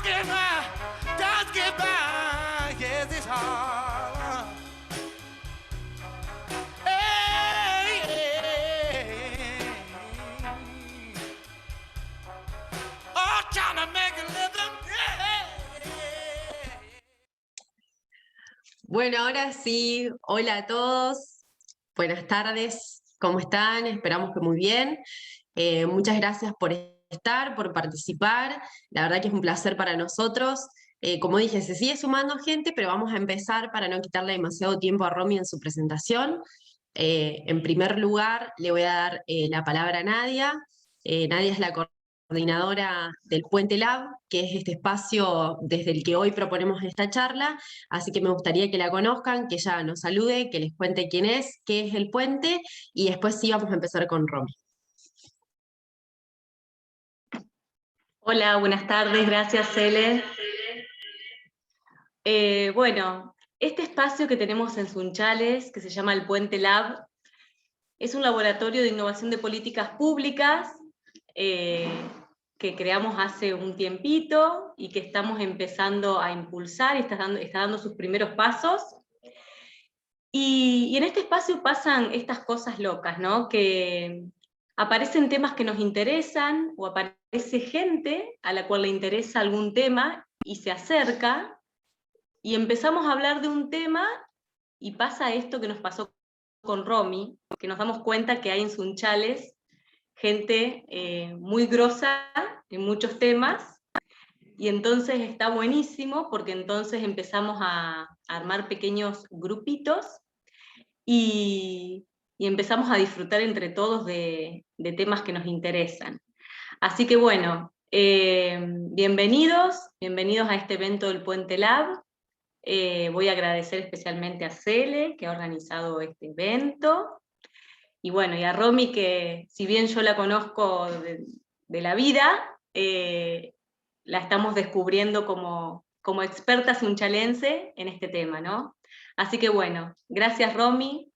just get by, yes, it's hard. Hey, hey, oh, trying to make a living. Bueno, ahora sí, hola a todos, buenas tardes, ¿cómo están? Esperamos que muy bien. Muchas gracias por estar, por participar, la verdad que es un placer para nosotros. Como dije, se sigue sumando gente, pero vamos a empezar para no quitarle demasiado tiempo a Romy en su presentación. En primer lugar, le voy a dar la palabra a Nadia. Nadia es la coordinadora del Puente Lab, que es este espacio desde el que hoy proponemos esta charla, así que me gustaría que la conozcan, que ella nos salude, que les cuente quién es, qué es el puente, y después sí vamos a empezar con Romy. Hola, buenas tardes, gracias Cele. Bueno, este espacio que tenemos en Sunchales, que se llama el Puente Lab, es un laboratorio de innovación de políticas públicas que creamos hace un tiempito y que estamos empezando a impulsar y está dando sus primeros pasos. Y en este espacio pasan estas cosas locas, ¿no? Que aparecen temas que nos interesan, o aparece gente a la cual le interesa algún tema y se acerca, y empezamos a hablar de un tema, y pasa esto que nos pasó con Romy, que nos damos cuenta que hay en Sunchales gente muy grosa en muchos temas, y entonces está buenísimo, porque entonces empezamos a armar pequeños grupitos, y empezamos a disfrutar entre todos de temas que nos interesan. Así que bueno, bienvenidos a este evento del Puente Lab. Voy a agradecer especialmente a Cele, que ha organizado este evento, y bueno, y a Romy, que si bien yo la conozco de la vida, la estamos descubriendo como experta sunchalense en este tema, ¿no? Así que bueno, gracias Romy,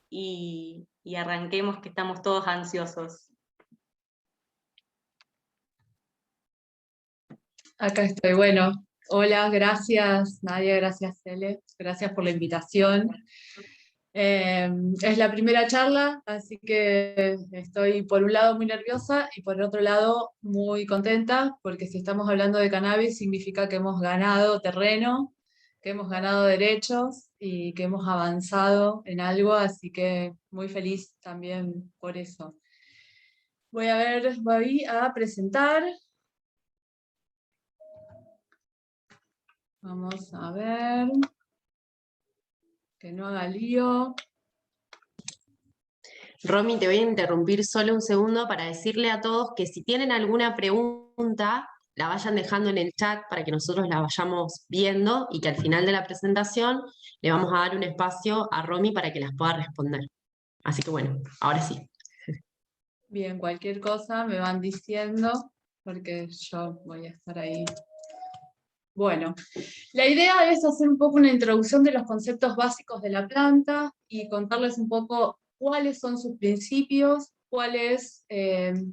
y arranquemos, que estamos todos ansiosos. Acá estoy, bueno, hola, gracias Nadia, gracias Cele, gracias por la invitación. Es la primera charla, así que estoy por un lado muy nerviosa y por otro lado muy contenta, porque si estamos hablando de cannabis significa que hemos ganado terreno, que hemos ganado derechos y que hemos avanzado en algo, así que muy feliz también por eso. Voy a presentar. Vamos a ver, que no haga lío. Romy, te voy a interrumpir solo un segundo para decirle a todos que si tienen alguna pregunta, la vayan dejando en el chat para que nosotros la vayamos viendo, y que al final de la presentación le vamos a dar un espacio a Romy para que las pueda responder. Así que bueno, ahora sí. Bien, cualquier cosa me van diciendo, porque yo voy a estar ahí. Bueno, la idea es hacer un poco una introducción de los conceptos básicos de la planta y contarles un poco cuáles son sus principios, cuál es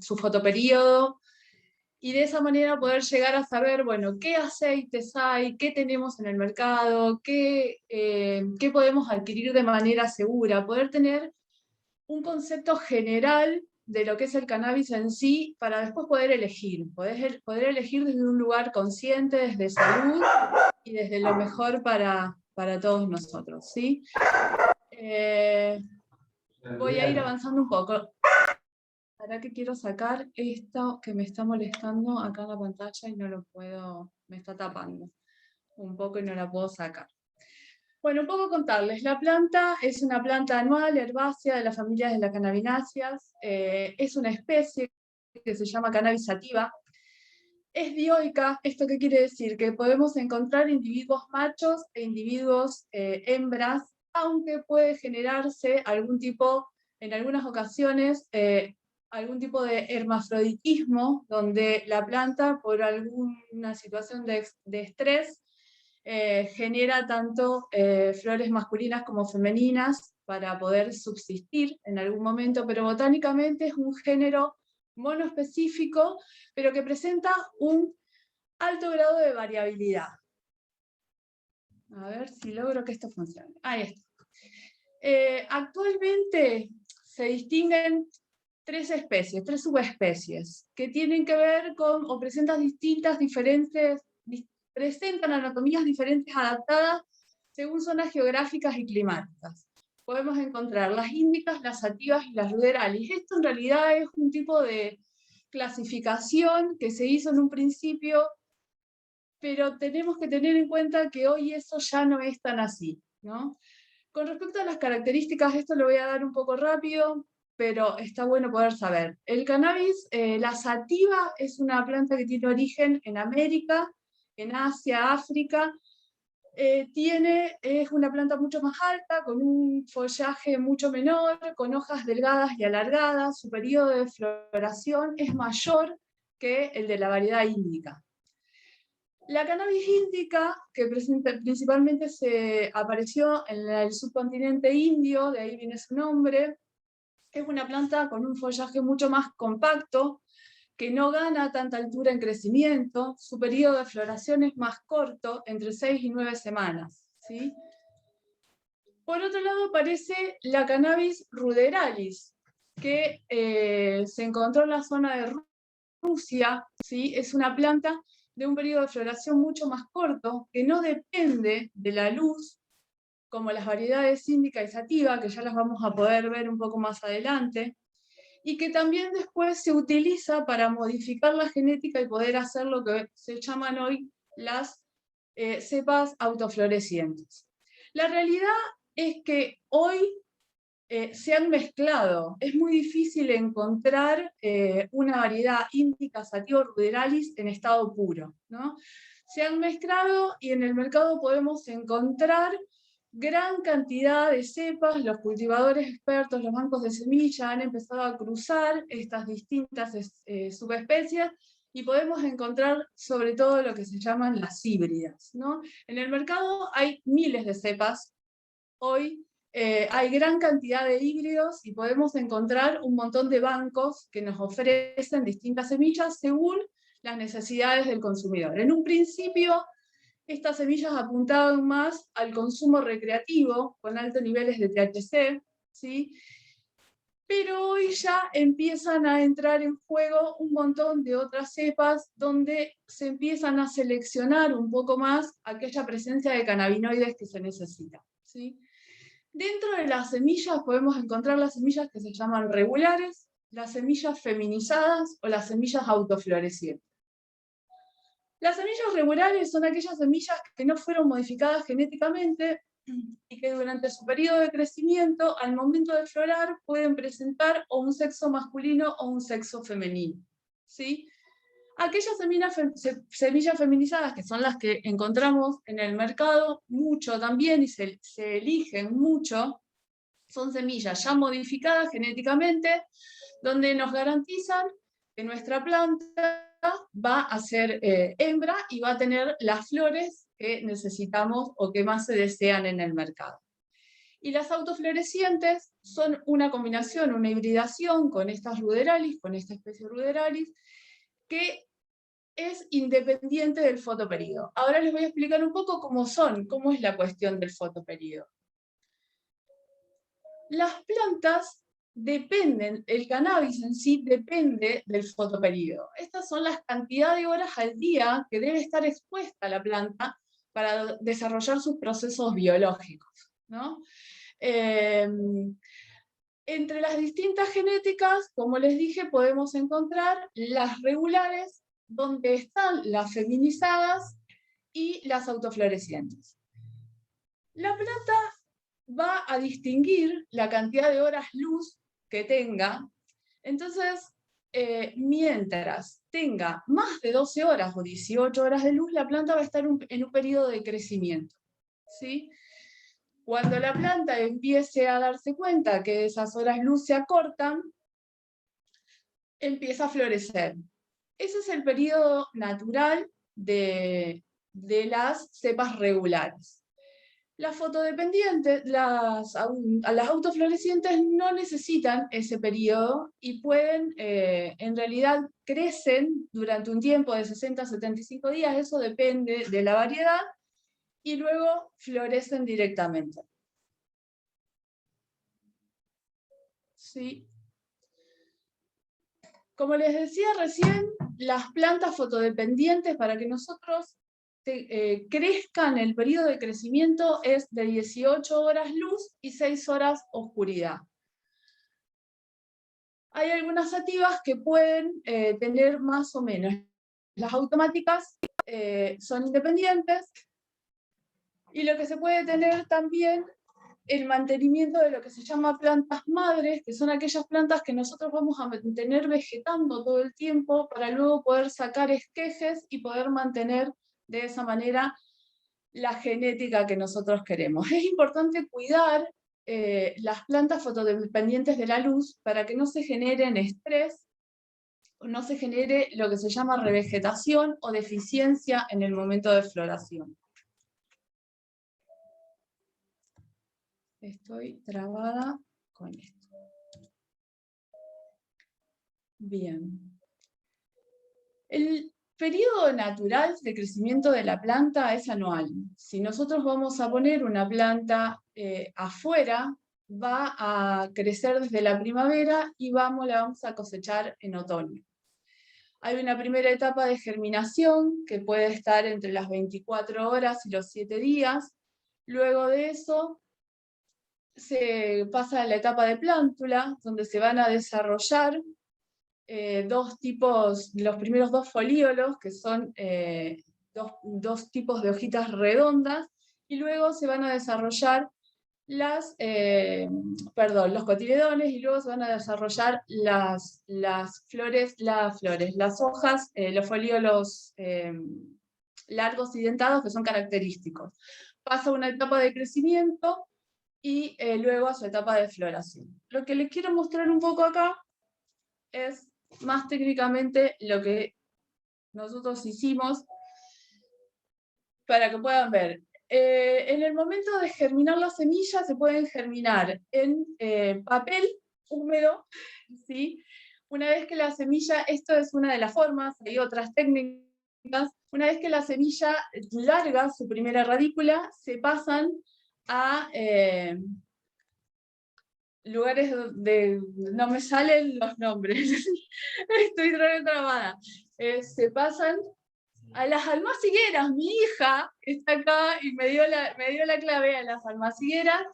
su fotoperíodo, y de esa manera poder llegar a saber, bueno, qué aceites hay, qué tenemos en el mercado, qué podemos adquirir de manera segura, poder tener un concepto general de lo que es el cannabis en sí, para después poder elegir, poder elegir desde un lugar consciente, desde salud y desde lo mejor para todos nosotros, ¿sí? Voy a ir avanzando un poco. ¿Para qué quiero sacar esto que me está molestando acá en la pantalla y no lo puedo, me está tapando un poco y no la puedo sacar? Bueno, un poco contarles. La planta es una planta anual, herbácea, de la familia de las cannabináceas. Es una especie que se llama cannabis sativa. Es dioica. ¿Esto qué quiere decir? Que podemos encontrar individuos machos e individuos hembras, aunque puede generarse algún tipo, en algunas ocasiones, algún tipo de hermafroditismo, donde la planta, por alguna situación de estrés, genera tanto flores masculinas como femeninas para poder subsistir en algún momento, pero botánicamente es un género monoespecífico, pero que presenta un alto grado de variabilidad. A ver si logro que esto funcione. Ahí está. Actualmente se distinguen tres especies, tres subespecies, que tienen que ver con, o presentan presentan anatomías diferentes adaptadas según zonas geográficas y climáticas. Podemos encontrar las índicas, las sativas y las ruderalis. Esto en realidad es un tipo de clasificación que se hizo en un principio, pero tenemos que tener en cuenta que hoy eso ya no es tan así, ¿no? Con respecto a las características, esto lo voy a dar un poco rápido, pero está bueno poder saber. El cannabis, la sativa, es una planta que tiene origen en América, en Asia, África. Es una planta mucho más alta, con un follaje mucho menor, con hojas delgadas y alargadas. Su periodo de floración es mayor que el de la variedad índica. La cannabis índica, que principalmente se apareció en el subcontinente indio, de ahí viene su nombre, es una planta con un follaje mucho más compacto, que no gana tanta altura en crecimiento. Su periodo de floración es más corto, entre 6 y 9 semanas, ¿sí? Por otro lado aparece la cannabis ruderalis, que se encontró en la zona de Rusia, ¿sí? Es una planta de un periodo de floración mucho más corto, que no depende de la luz, como las variedades índica y sativa, que ya las vamos a poder ver un poco más adelante, y que también después se utiliza para modificar la genética y poder hacer lo que se llaman hoy las cepas autoflorecientes. La realidad es que hoy se han mezclado. Es muy difícil encontrar una variedad índica, sativa, ruderalis en estado puro, ¿no? Se han mezclado y en el mercado podemos encontrar gran cantidad de cepas. Los cultivadores expertos, los bancos de semilla han empezado a cruzar estas distintas subespecies y podemos encontrar sobre todo lo que se llaman las híbridas, ¿no? En el mercado hay miles de cepas hoy. Hay gran cantidad de híbridos y podemos encontrar un montón de bancos que nos ofrecen distintas semillas según las necesidades del consumidor. En un principio, estas semillas apuntaban más al consumo recreativo, con altos niveles de THC, ¿sí? Pero hoy ya empiezan a entrar en juego un montón de otras cepas donde se empiezan a seleccionar un poco más aquella presencia de cannabinoides que se necesita, ¿sí? Dentro de las semillas podemos encontrar las semillas que se llaman regulares, las semillas feminizadas o las semillas autoflorecientes. Las semillas regulares son aquellas semillas que no fueron modificadas genéticamente y que durante su periodo de crecimiento, al momento de florar, pueden presentar o un sexo masculino o un sexo femenino, ¿sí? Aquellas semillas feminizadas, que son las que encontramos en el mercado mucho también y se eligen mucho, son semillas ya modificadas genéticamente, donde nos garantizan que nuestra planta va a ser hembra y va a tener las flores que necesitamos o que más se desean en el mercado. Y las autoflorecientes son una combinación, una hibridación con estas ruderalis, con esta especie ruderalis, que es independiente del fotoperíodo. Ahora les voy a explicar un poco cómo es la cuestión del fotoperíodo. Las plantas dependen, el cannabis en sí depende del fotoperíodo. Estas son las cantidades de horas al día que debe estar expuesta la planta para desarrollar sus procesos biológicos, ¿no? Entre las distintas genéticas, como les dije, podemos encontrar las regulares, donde están las feminizadas y las autoflorecientes. La planta va a distinguir la cantidad de horas luz que tenga. Entonces, mientras tenga más de 12 horas o 18 horas de luz, la planta va a estar en un periodo de crecimiento, ¿sí? Cuando la planta empiece a darse cuenta que esas horas luz se acortan, empieza a florecer. Ese es el periodo natural de las cepas regulares. Las fotodependientes, las autoflorecientes no necesitan ese periodo y pueden, en realidad, crecen durante un tiempo de 60 a 75 días, eso depende de la variedad, y luego florecen directamente. Sí. Como les decía recién, las plantas fotodependientes, para que nosotros crezcan, el periodo de crecimiento es de 18 horas luz y 6 horas oscuridad. Hay algunas sativas que pueden tener más o menos. Las automáticas son independientes, y lo que se puede tener también el mantenimiento de lo que se llama plantas madres, que son aquellas plantas que nosotros vamos a mantener vegetando todo el tiempo para luego poder sacar esquejes y poder mantener de esa manera la genética que nosotros queremos. Es importante cuidar las plantas fotodependientes de la luz para que no se generen estrés, no se genere lo que se llama revegetación o deficiencia en el momento de floración. Estoy trabada con esto. Bien. El periodo natural de crecimiento de la planta es anual. Si nosotros vamos a poner una planta afuera, va a crecer desde la primavera y la vamos a cosechar en otoño. Hay una primera etapa de germinación que puede estar entre las 24 horas y los 7 días. Luego de eso, se pasa a la etapa de plántula, donde se van a desarrollar dos tipos, los primeros dos folíolos, que son dos tipos de hojitas redondas, y luego se van a desarrollar los cotiledones, y luego se van a desarrollar las hojas, los folíolos largos y dentados, que son característicos. Pasa una etapa de crecimiento, y luego a su etapa de floración. Lo que les quiero mostrar un poco acá es más técnicamente lo que nosotros hicimos para que puedan ver. En el momento de germinar las semillas se pueden germinar en papel húmedo, ¿sí? Una vez que la semilla, esto es una de las formas, hay otras técnicas, una vez que la semilla larga su primera radícula, se pasan a lugares donde no me salen los nombres, estoy trabada. Se pasan a las almacigueras. Mi hija está acá y me dio la clave a las almacigueras,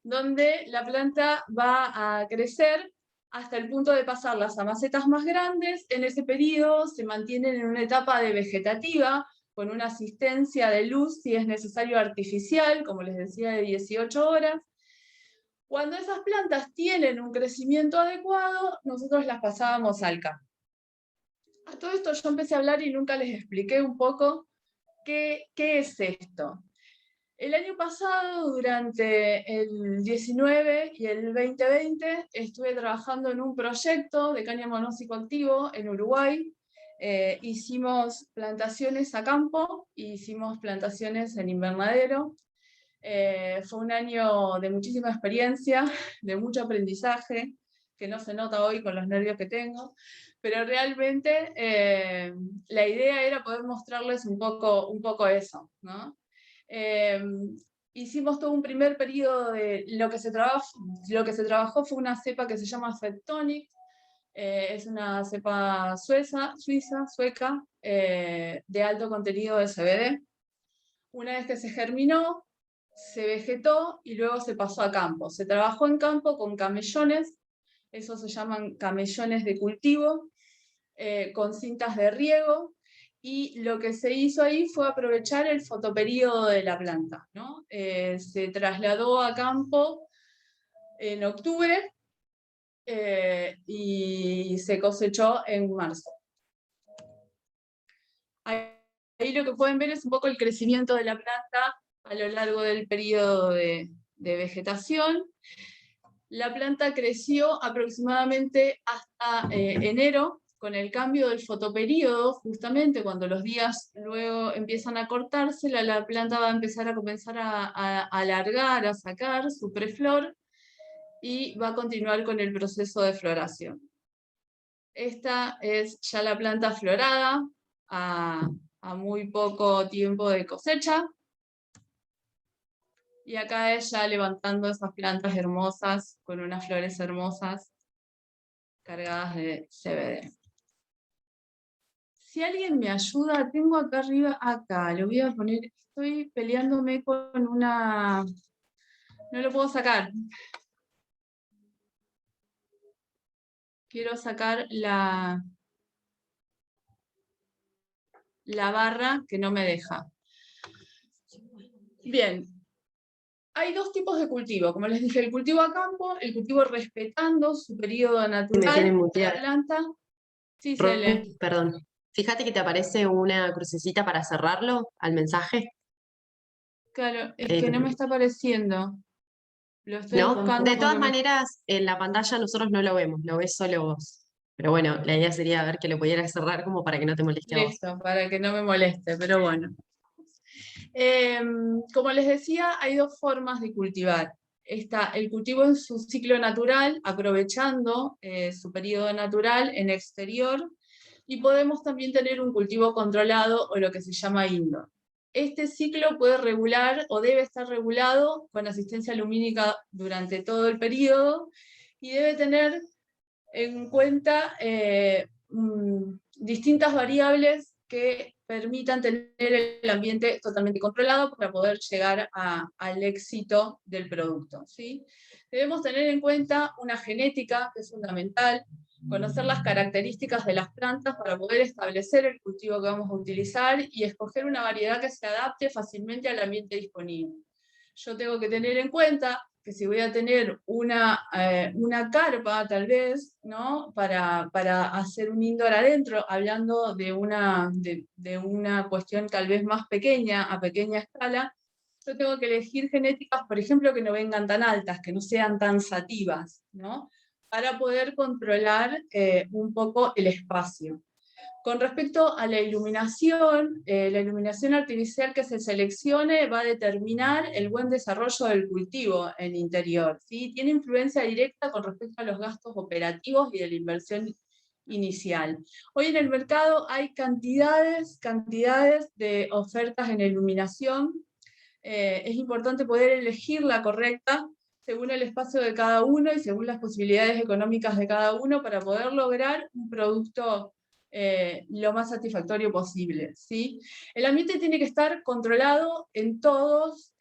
donde la planta va a crecer hasta el punto de pasarlas a macetas más grandes. En ese periodo se mantienen en una etapa de vegetativa, con una asistencia de luz, si es necesario artificial, como les decía, de 18 horas. Cuando esas plantas tienen un crecimiento adecuado, nosotros las pasábamos al campo. A todo esto yo empecé a hablar y nunca les expliqué un poco qué es esto. El año pasado, durante el 19 y el 2020, estuve trabajando en un proyecto de cáñamo no psicoactivo en Uruguay. Hicimos plantaciones a campo, hicimos plantaciones en invernadero. Fue un año de muchísima experiencia, de mucho aprendizaje, que no se nota hoy con los nervios que tengo, pero realmente la idea era poder mostrarles un poco eso, ¿no? Hicimos todo un primer periodo de lo que se trabajó fue una cepa que se llama Fedtonic. Es una cepa sueca, de alto contenido de CBD. Una vez que se germinó, se vegetó y luego se pasó a campo. Se trabajó en campo con camellones, esos se llaman camellones de cultivo, con cintas de riego, y lo que se hizo ahí fue aprovechar el fotoperíodo de la planta, ¿no? Se trasladó a campo en octubre y se cosechó en marzo. Ahí lo que pueden ver es un poco el crecimiento de la planta a lo largo del periodo de vegetación. La planta creció aproximadamente hasta enero, con el cambio del fotoperíodo, justamente cuando los días luego empiezan a cortarse, la planta va a empezar a comenzar a alargar, a sacar su preflor, y va a continuar con el proceso de floración. Esta es ya la planta florada, a muy poco tiempo de cosecha. Y acá es ya levantando esas plantas hermosas, con unas flores hermosas, cargadas de CBD. Si alguien me ayuda, tengo acá arriba, acá, lo voy a poner, estoy peleándome con una... No lo puedo sacar. Quiero sacar la barra que no me deja. Bien. Hay dos tipos de cultivo, como les dije, el cultivo a campo, el cultivo respetando su periodo Me natural tienen de la muteada. planta. Sí, Cele. Perdón. Fíjate que te aparece una crucecita para cerrarlo al mensaje. Claro, es que no me está apareciendo. Lo estoy ¿No? buscando De todas porque maneras, en la pantalla nosotros no lo vemos, lo ves solo vos. Pero bueno, la idea sería ver que lo pudieras cerrar como para que no te moleste a vos. Listo, para que no me moleste, pero bueno. Como les decía, hay dos formas de cultivar. Está el cultivo en su ciclo natural, aprovechando su periodo natural en exterior, y podemos también tener un cultivo controlado o lo que se llama indoor. Este ciclo puede regular o debe estar regulado con asistencia lumínica durante todo el periodo, y debe tener en cuenta distintas variables que permitan tener el ambiente totalmente controlado para poder llegar al éxito del producto, ¿sí? Debemos tener en cuenta una genética que es fundamental, conocer las características de las plantas para poder establecer el cultivo que vamos a utilizar y escoger una variedad que se adapte fácilmente al ambiente disponible. Yo tengo que tener en cuenta que si voy a tener una carpa, tal vez, ¿no? para hacer un indoor adentro, hablando de una cuestión tal vez más pequeña, a pequeña escala, yo tengo que elegir genéticas, por ejemplo, que no vengan tan altas, que no sean tan sativas, ¿no? Para poder controlar un poco el espacio. Con respecto a la iluminación artificial que se seleccione va a determinar el buen desarrollo del cultivo en interior, ¿sí? Tiene influencia directa con respecto a los gastos operativos y de la inversión inicial. Hoy en el mercado hay cantidades de ofertas en iluminación. Es importante poder elegir la correcta según el espacio de cada uno y según las posibilidades económicas de cada uno para poder lograr un producto lo más satisfactorio posible, ¿sí? El ambiente tiene que estar controlado en todos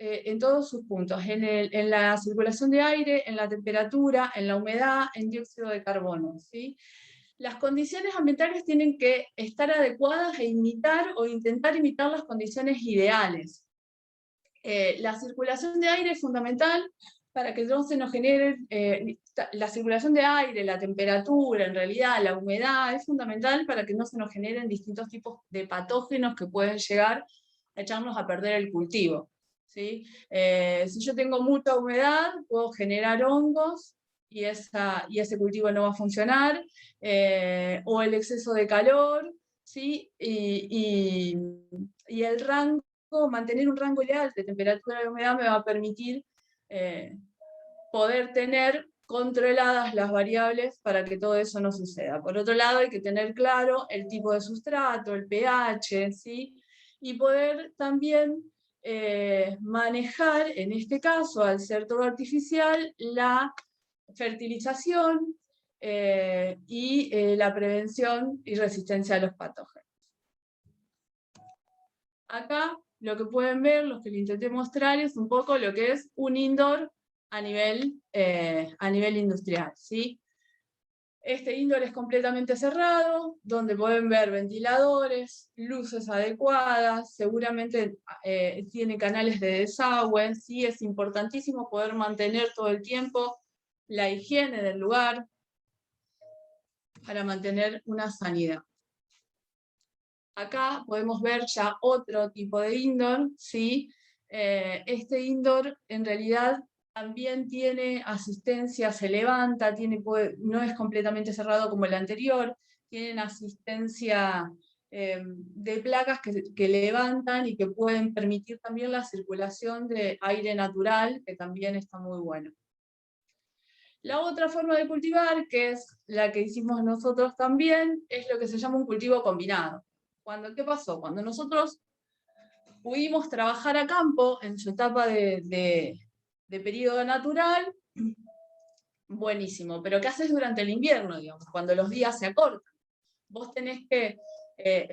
sus puntos, en la circulación de aire, en la temperatura, en la humedad, en dióxido de carbono, ¿sí? Las condiciones ambientales tienen que estar adecuadas e imitar o intentar imitar las condiciones ideales. La circulación de aire es fundamental para que no se nos genere, la circulación de aire, la temperatura, en realidad la humedad, es fundamental para que no se nos generen distintos tipos de patógenos que pueden llegar a echarnos a perder el cultivo, ¿sí? Si yo tengo mucha humedad, puedo generar hongos y ese cultivo no va a funcionar, o el exceso de calor, ¿sí? Y el rango, mantener un rango ideal de temperatura y humedad me va a permitir poder tener controladas las variables para que todo eso no suceda. Por otro lado, hay que tener claro el tipo de sustrato, el pH, ¿sí? Y poder también manejar, en este caso, al ser todo artificial, la fertilización y la prevención y resistencia a los patógenos. Acá lo que pueden ver, los que les intenté mostrar, es un poco lo que es un indoor a nivel industrial, ¿sí? Este indoor es completamente cerrado, donde pueden ver ventiladores, luces adecuadas, seguramente tiene canales de desagüe, ¿sí? Es importantísimo poder mantener todo el tiempo la higiene del lugar para mantener una sanidad. Acá podemos ver ya otro tipo de indoor, ¿sí? Este indoor en realidad también tiene asistencia, se levanta, no es completamente cerrado como el anterior, tienen asistencia de placas que levantan y que pueden permitir también la circulación de aire natural, que también está muy bueno. La otra forma de cultivar, que es la que hicimos nosotros también, es lo que se llama un cultivo combinado. ¿Qué pasó? Cuando nosotros pudimos trabajar a campo en su etapa de periodo natural, buenísimo, pero ¿qué haces durante el invierno, digamos, cuando los días se acortan? Vos tenés que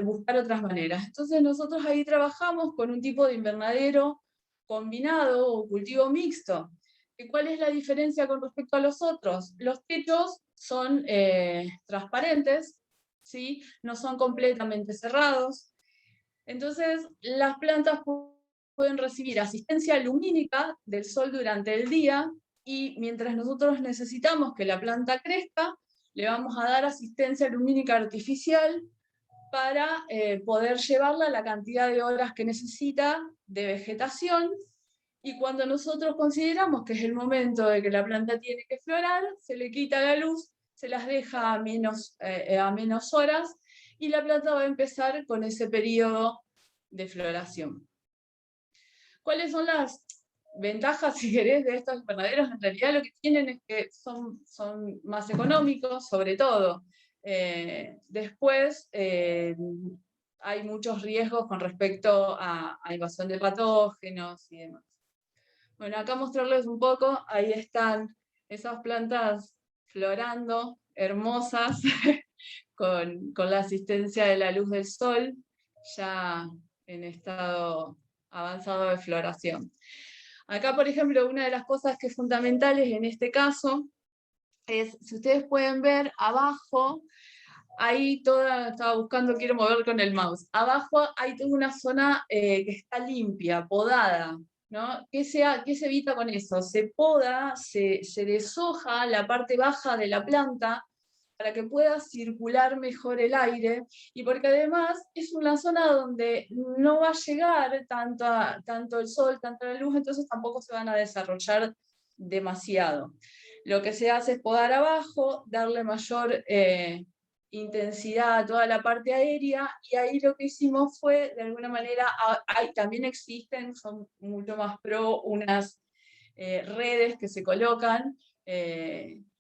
buscar otras maneras. Entonces nosotros ahí trabajamos con un tipo de invernadero combinado o cultivo mixto. ¿Y cuál es la diferencia con respecto a los otros? Los techos son transparentes, ¿sí? No son completamente cerrados. Entonces las plantas pueden recibir asistencia lumínica del sol durante el día, y mientras nosotros necesitamos que la planta crezca, le vamos a dar asistencia lumínica artificial para poder llevarla la cantidad de horas que necesita de vegetación, y cuando nosotros consideramos que es el momento de que la planta tiene que florar, se le quita la luz, se las deja a menos horas, y la planta va a empezar con ese periodo de floración. ¿Cuáles son las ventajas, si querés, de estos invernaderos? En realidad lo que tienen es que son más económicos, sobre todo. Después hay muchos riesgos con respecto a invasión de patógenos y demás. Bueno, acá mostrarles un poco, ahí están esas plantas florando, hermosas, con la asistencia de la luz del sol, ya en estado avanzado de floración. Acá, por ejemplo, una de las cosas que es fundamentales en este caso es, si ustedes pueden ver abajo, ahí estaba buscando, quiero mover con el mouse, abajo hay toda una zona que está limpia, podada, ¿no? ¿Qué se evita con eso? Se poda, se deshoja la parte baja de la planta para que pueda circular mejor el aire, y porque además es una zona donde no va a llegar tanto el sol, tanta la luz, entonces tampoco se van a desarrollar demasiado. Lo que se hace es podar abajo, darle mayor intensidad a toda la parte aérea, y ahí lo que hicimos fue, de alguna manera, también existen, son mucho más pro, unas redes que se colocan.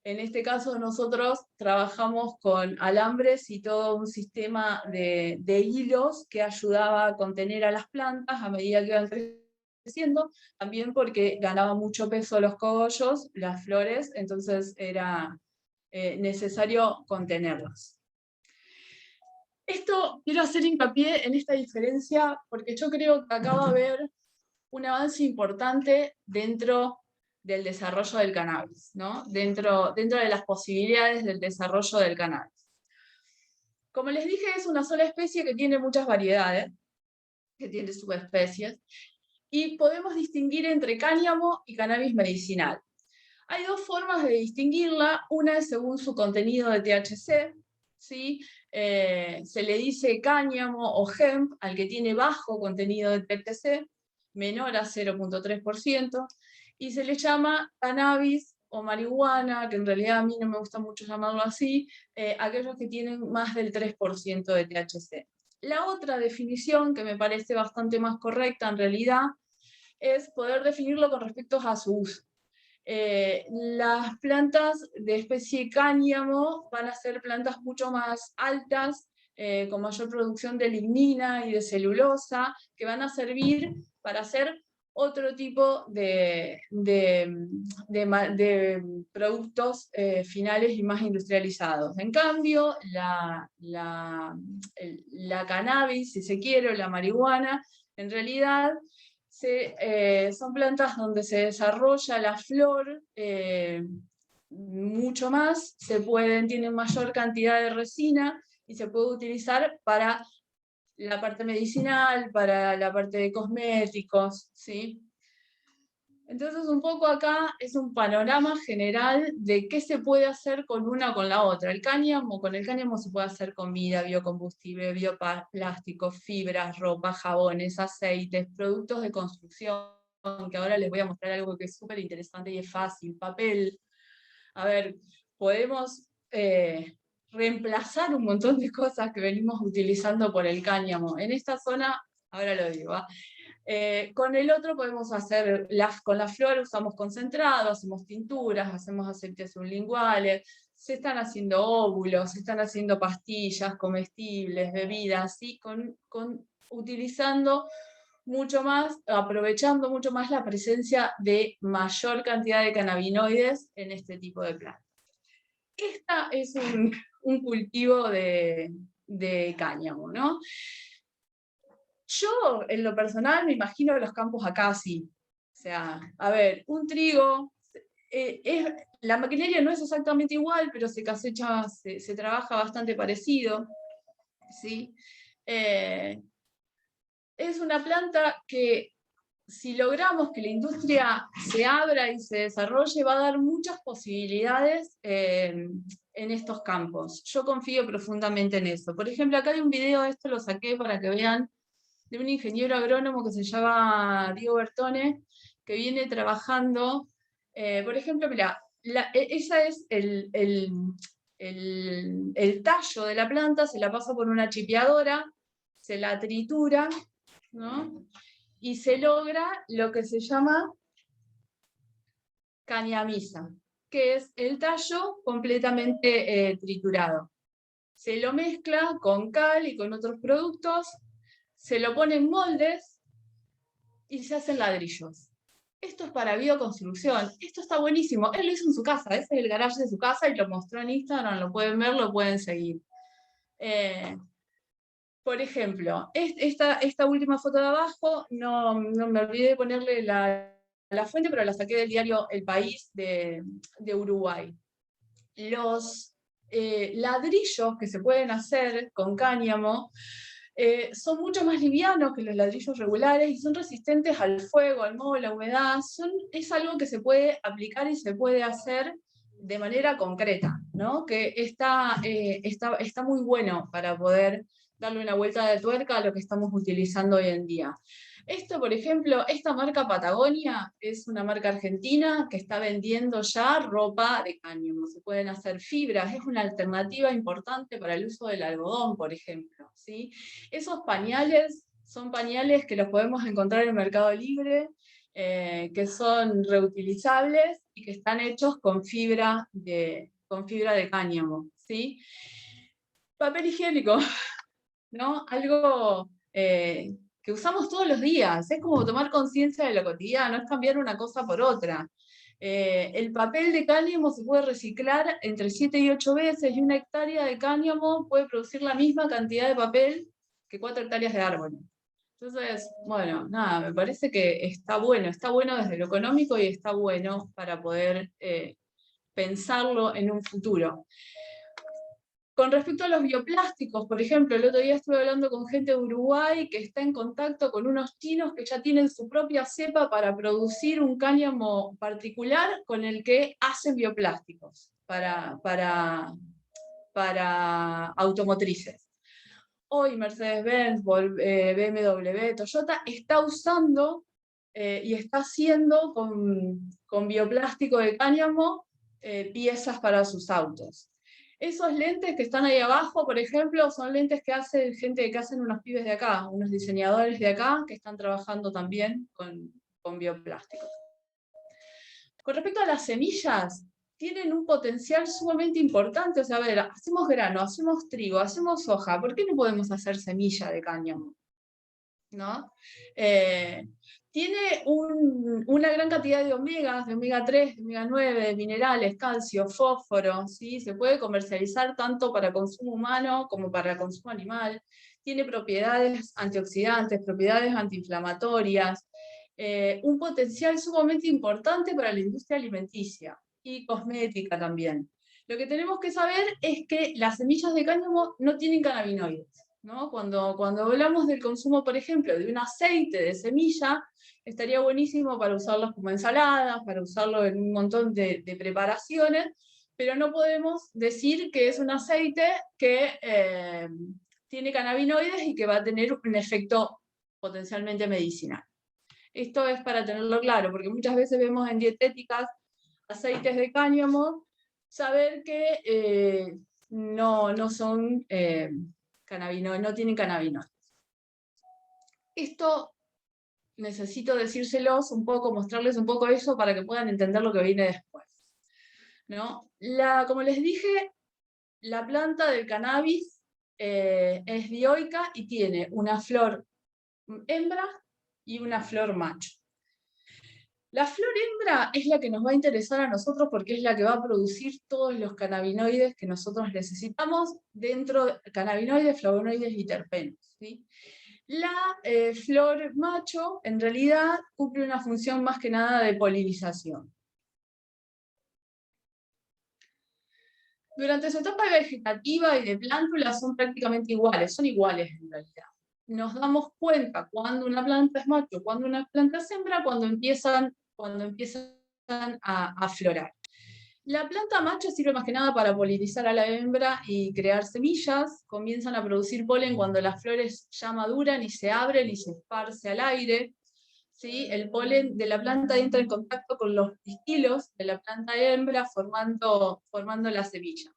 En este caso nosotros trabajamos con alambres y todo un sistema de hilos que ayudaba a contener a las plantas a medida que iban creciendo, también porque ganaba mucho peso los cogollos, las flores, entonces era necesario contenerlas. Esto quiero hacer hincapié en esta diferencia porque yo creo que acá va a haber un avance importante dentro del desarrollo del cannabis, ¿no? Dentro de las posibilidades del desarrollo del cannabis. Como les dije, es una sola especie que tiene muchas variedades, que tiene subespecies, y podemos distinguir entre cáñamo y cannabis medicinal. Hay dos formas de distinguirla, una es según su contenido de THC, ¿sí? Se le dice cáñamo o hemp al que tiene bajo contenido de THC, menor a 0.3%, y se le llama cannabis o marihuana, que en realidad a mí no me gusta mucho llamarlo así, aquellos que tienen más del 3% de THC. La otra definición, que me parece bastante más correcta en realidad, es poder definirlo con respecto a su uso. Las plantas de especie cáñamo van a ser plantas mucho más altas, con mayor producción de lignina y de celulosa, que van a servir para hacer otro tipo de productos finales y más industrializados. En cambio, la cannabis, si se quiere, o la marihuana, en realidad son plantas donde se desarrolla la flor mucho más, tienen mayor cantidad de resina y se puede utilizar para la parte medicinal, para la parte de cosméticos, ¿sí? Entonces un poco acá es un panorama general de qué se puede hacer con una o con la otra. Con el cáñamo se puede hacer comida, biocombustible, bioplásticos, fibras, ropa, jabones, aceites, productos de construcción, que ahora les voy a mostrar algo que es súper interesante y es fácil, papel. A ver, podemos reemplazar un montón de cosas que venimos utilizando por el cáñamo. En esta zona, ahora lo digo, con el otro podemos hacer, con la flor usamos concentrado, hacemos tinturas, hacemos aceites sublinguales, se están haciendo óvulos, se están haciendo pastillas comestibles, bebidas, ¿sí? Utilizando mucho más, aprovechando mucho más la presencia de mayor cantidad de cannabinoides en este tipo de plantas. Esta es un cultivo de cáñamo, ¿no? Yo, en lo personal, me imagino los campos acá así. O sea, a ver, un trigo, la maquinaria no es exactamente igual, pero se cosecha, se trabaja bastante parecido, ¿sí? Es una planta que, si logramos que la industria se abra y se desarrolle, va a dar muchas posibilidades en estos campos. Yo confío profundamente en eso. Por ejemplo, acá hay un video, esto lo saqué para que vean, de un ingeniero agrónomo que se llama Diego Bertone, que viene trabajando, por ejemplo, mira, esa es el tallo de la planta, se la pasa por una chipeadora, se la tritura, ¿no? Y se logra lo que se llama cañamisa, que es el tallo completamente triturado. Se lo mezcla con cal y con otros productos, se lo pone en moldes y se hacen ladrillos. Esto es para bioconstrucción, esto está buenísimo. Él lo hizo en su casa, ese es el garage de su casa y lo mostró en Instagram, lo pueden ver, lo pueden seguir. Por ejemplo, esta última foto de abajo, no me olvidé de ponerle la fuente, pero la saqué del diario El País de Uruguay. Los ladrillos que se pueden hacer con cáñamo son mucho más livianos que los ladrillos regulares y son resistentes al fuego, al moho, a la humedad. Es algo que se puede aplicar y se puede hacer de manera concreta, ¿no? Que está muy bueno para poder darle una vuelta de tuerca a lo que estamos utilizando hoy en día. Esto, por ejemplo, esta marca Patagonia es una marca argentina que está vendiendo ya ropa de cáñamo. Se pueden hacer fibras, es una alternativa importante para el uso del algodón, por ejemplo, ¿sí? Esos pañales son pañales que los podemos encontrar en el Mercado Libre, que son reutilizables y que están hechos con fibra de cáñamo, ¿sí? Papel higiénico, ¿no? Algo que usamos todos los días, es como tomar conciencia de lo cotidiano, es cambiar una cosa por otra. El papel de cáñamo se puede reciclar entre 7 y 8 veces, y 1 hectárea de cáñamo puede producir la misma cantidad de papel que 4 hectáreas de árbol. Entonces, bueno, nada, me parece que está bueno desde lo económico y está bueno para poder pensarlo en un futuro. Con respecto a los bioplásticos, por ejemplo, el otro día estuve hablando con gente de Uruguay que está en contacto con unos chinos que ya tienen su propia cepa para producir un cáñamo particular con el que hacen bioplásticos para automotrices. Hoy Mercedes-Benz, BMW, Toyota está usando y está haciendo con bioplástico de cáñamo piezas para sus autos. Esos lentes que están ahí abajo, por ejemplo, son lentes que hacen gente que hacen unos pibes de acá, unos diseñadores de acá que están trabajando también con bioplásticos. Con respecto a las semillas, tienen un potencial sumamente importante. O sea, a ver, hacemos grano, hacemos trigo, hacemos soja, ¿por qué no podemos hacer semilla de cáñamo? ¿No? Tiene una gran cantidad de omegas, de omega 3, de omega 9, de minerales, calcio, fósforo, ¿sí? Se puede comercializar tanto para consumo humano como para consumo animal. Tiene propiedades antioxidantes, propiedades antiinflamatorias, un potencial sumamente importante para la industria alimenticia y cosmética también. Lo que tenemos que saber es que las semillas de cáñamo no tienen cannabinoides, ¿no? Cuando hablamos del consumo, por ejemplo, de un aceite de semilla, estaría buenísimo para usarlos como ensaladas, para usarlo en un montón de preparaciones, pero no podemos decir que es un aceite que tiene cannabinoides y que va a tener un efecto potencialmente medicinal. Esto es para tenerlo claro, porque muchas veces vemos en dietéticas aceites de cáñamo, saber que no son cannabinoides, no tienen cannabinoides. Esto necesito decírselos un poco, mostrarles un poco eso para que puedan entender lo que viene después, ¿no? Como les dije, la planta del cannabis es dioica y tiene una flor hembra y una flor macho. La flor hembra es la que nos va a interesar a nosotros porque es la que va a producir todos los cannabinoides que nosotros necesitamos dentro de cannabinoides, flavonoides y terpenos, ¿sí? La flor macho en realidad cumple una función más que nada de polinización. Durante su etapa vegetativa y de plántula son prácticamente iguales, son iguales en realidad. Nos damos cuenta cuando una planta es macho, cuando una planta es hembra, cuando empiezan a aflorar. La planta macho sirve más que nada para polinizar a la hembra y crear semillas. Comienzan a producir polen cuando las flores ya maduran y se abren y se esparce al aire. ¿Sí? El polen de la planta entra en contacto con los pistilos de la planta hembra formando la semilla.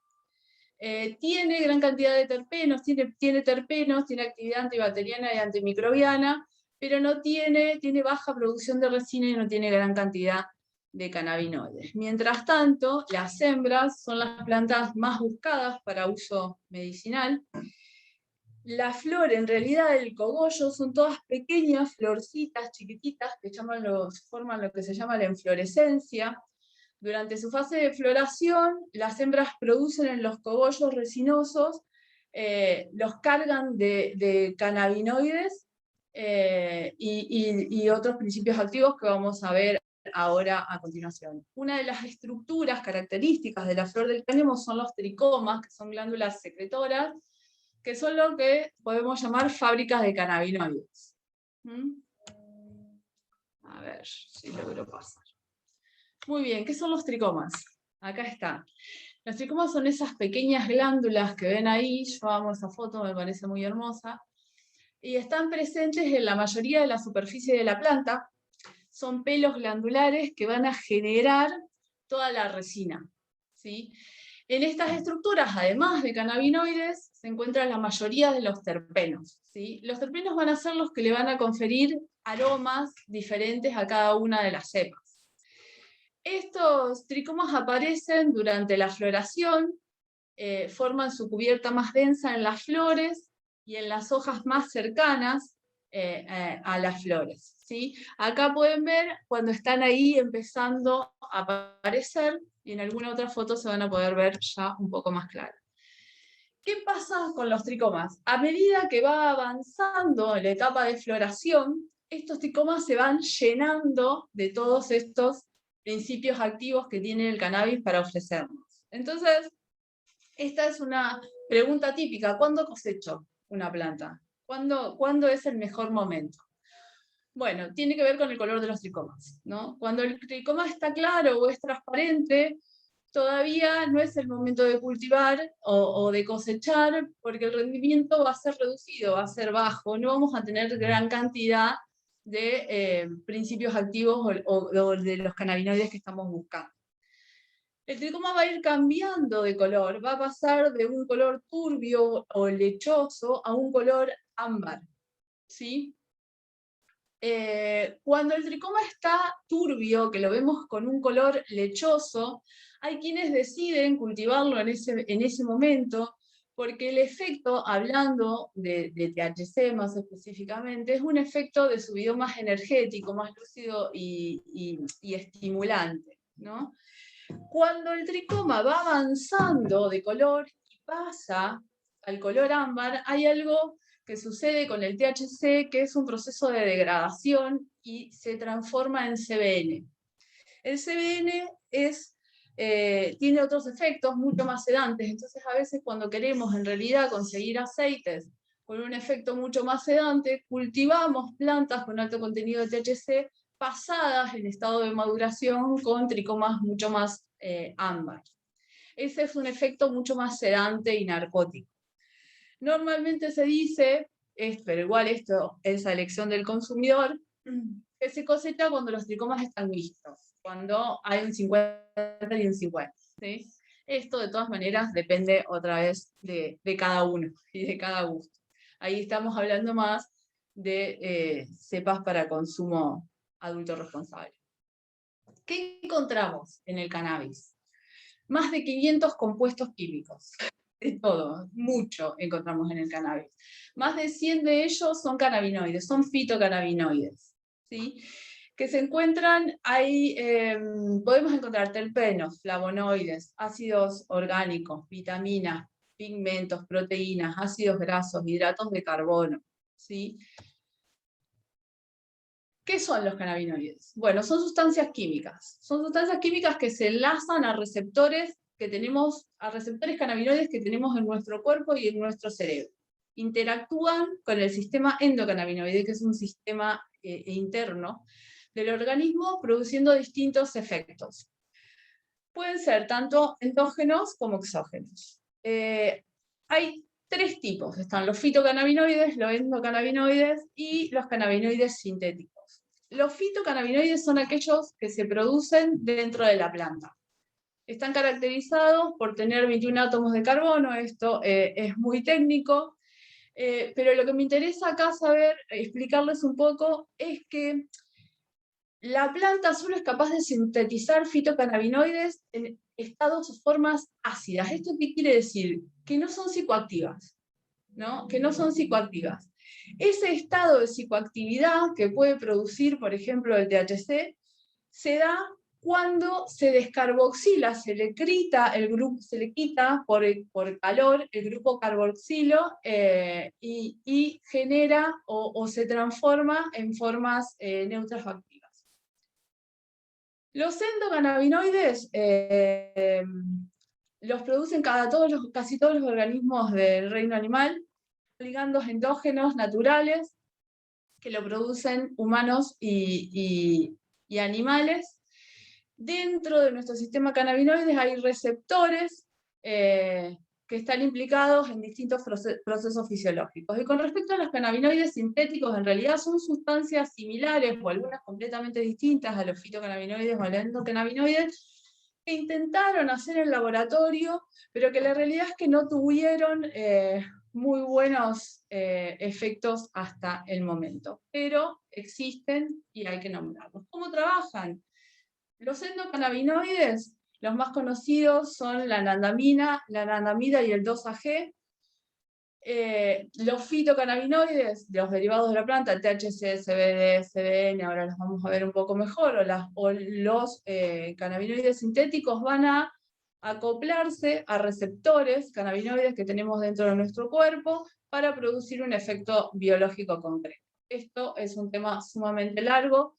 Tiene gran cantidad de terpenos, tiene terpenos, tiene actividad antibacteriana y antimicrobiana, pero tiene baja producción de resina y no tiene gran cantidad de cannabinoides. Mientras tanto, las hembras son las plantas más buscadas para uso medicinal. La flor, en realidad, del cogollo son todas pequeñas florcitas chiquititas que forman lo que se llama la inflorescencia. Durante su fase de floración, las hembras producen en los cogollos resinosos, los cargan de cannabinoides y otros principios activos que vamos a ver ahora a continuación. Una de las estructuras características de la flor del cáñamo son los tricomas, que son glándulas secretoras, que son lo que podemos llamar fábricas de cannabinoides. A ver si logro pasar. Muy bien, ¿qué son los tricomas? Acá está. Los tricomas son esas pequeñas glándulas que ven ahí. Yo amo esa foto, me parece muy hermosa. Y están presentes en la mayoría de la superficie de la planta. Son pelos glandulares que van a generar toda la resina, ¿sí? En estas estructuras, además de cannabinoides, se encuentran la mayoría de los terpenos, ¿sí? Los terpenos van a ser los que le van a conferir aromas diferentes a cada una de las cepas. Estos tricomas aparecen durante la floración, forman su cubierta más densa en las flores y en las hojas más cercanas a las flores, ¿sí? Acá pueden ver cuando están ahí empezando a aparecer, y en alguna otra foto se van a poder ver ya un poco más claro. ¿Qué pasa con los tricomas? A medida que va avanzando en la etapa de floración, estos tricomas se van llenando de todos estos principios activos que tiene el cannabis para ofrecernos. Entonces, esta es una pregunta típica. ¿Cuándo cosecho una planta? ¿Cuándo es el mejor momento? Bueno, tiene que ver con el color de los tricomas, ¿no? Cuando el tricoma está claro o es transparente, todavía no es el momento de cultivar o de cosechar, porque el rendimiento va a ser reducido, va a ser bajo, no vamos a tener gran cantidad de principios activos o de los cannabinoides que estamos buscando. El tricoma va a ir cambiando de color, va a pasar de un color turbio o lechoso a un color ámbar, ¿sí? Cuando el tricoma está turbio, que lo vemos con un color lechoso, hay quienes deciden cultivarlo en ese momento, porque el efecto, hablando de THC más específicamente, es un efecto de subidón más energético, más lúcido y estimulante, ¿no? Cuando el tricoma va avanzando de color y pasa al color ámbar, hay algo que sucede con el THC, que es un proceso de degradación y se transforma en CBN. El CBN tiene otros efectos mucho más sedantes, entonces a veces cuando queremos en realidad conseguir aceites con un efecto mucho más sedante, cultivamos plantas con alto contenido de THC pasadas en estado de maduración con tricomas mucho más ámbar. Ese es un efecto mucho más sedante y narcótico. Normalmente se dice, pero igual esto es a elección del consumidor, que se cosecha cuando los tricomas están mixtos, cuando hay un 50 y un 50. ¿Sí? Esto de todas maneras depende otra vez de cada uno y de cada gusto. Ahí estamos hablando más de cepas para consumo adulto responsable. ¿Qué encontramos en el cannabis? Más de 500 compuestos químicos. De todo, mucho encontramos en el cannabis. Más de 100 de ellos son cannabinoides, son fitocannabinoides, ¿sí? Que se encuentran ahí, podemos encontrar terpenos, flavonoides, ácidos orgánicos, vitaminas, pigmentos, proteínas, ácidos grasos, hidratos de carbono, ¿sí? ¿Qué son los cannabinoides? Bueno, son sustancias químicas. Son sustancias químicas que se enlazan a receptores que tenemos, a receptores cannabinoides que tenemos en nuestro cuerpo y en nuestro cerebro. Interactúan con el sistema endocannabinoide, que es un sistema interno del organismo, produciendo distintos efectos. Pueden ser tanto endógenos como exógenos. Hay tres tipos, están los fitocannabinoides, los endocannabinoides y los cannabinoides sintéticos. Los fitocannabinoides son aquellos que se producen dentro de la planta. Están caracterizados por tener 21 átomos de carbono, esto es muy técnico, pero lo que me interesa acá saber, explicarles un poco, es que la planta solo es capaz de sintetizar fitocannabinoides en estados o formas ácidas. ¿Esto qué quiere decir? Que no son psicoactivas, ¿no? Que no son psicoactivas. Ese estado de psicoactividad que puede producir, por ejemplo, el THC, se da cuando se descarboxila, se le quita por calor el grupo carboxilo y genera o se transforma en formas neutras o activas. Los endocannabinoides los producen casi todos los organismos del reino animal, ligandos endógenos naturales que lo producen humanos y animales. Dentro de nuestro sistema cannabinoides hay receptores que están implicados en distintos procesos fisiológicos. Y con respecto a los cannabinoides sintéticos, en realidad son sustancias similares o algunas completamente distintas a los fitocannabinoides o a los endocannabinoides, que intentaron hacer en laboratorio, pero que la realidad es que no tuvieron muy buenos efectos hasta el momento. Pero existen y hay que nombrarlos. ¿Cómo trabajan? Los endocannabinoides, los más conocidos son la anandamina, la anandamida y el 2-AG. Los fitocannabinoides, los derivados de la planta, el THC, CBD, CBN, ahora los vamos a ver un poco mejor, o los cannabinoides sintéticos van a acoplarse a receptores cannabinoides que tenemos dentro de nuestro cuerpo para producir un efecto biológico concreto. Esto es un tema sumamente largo,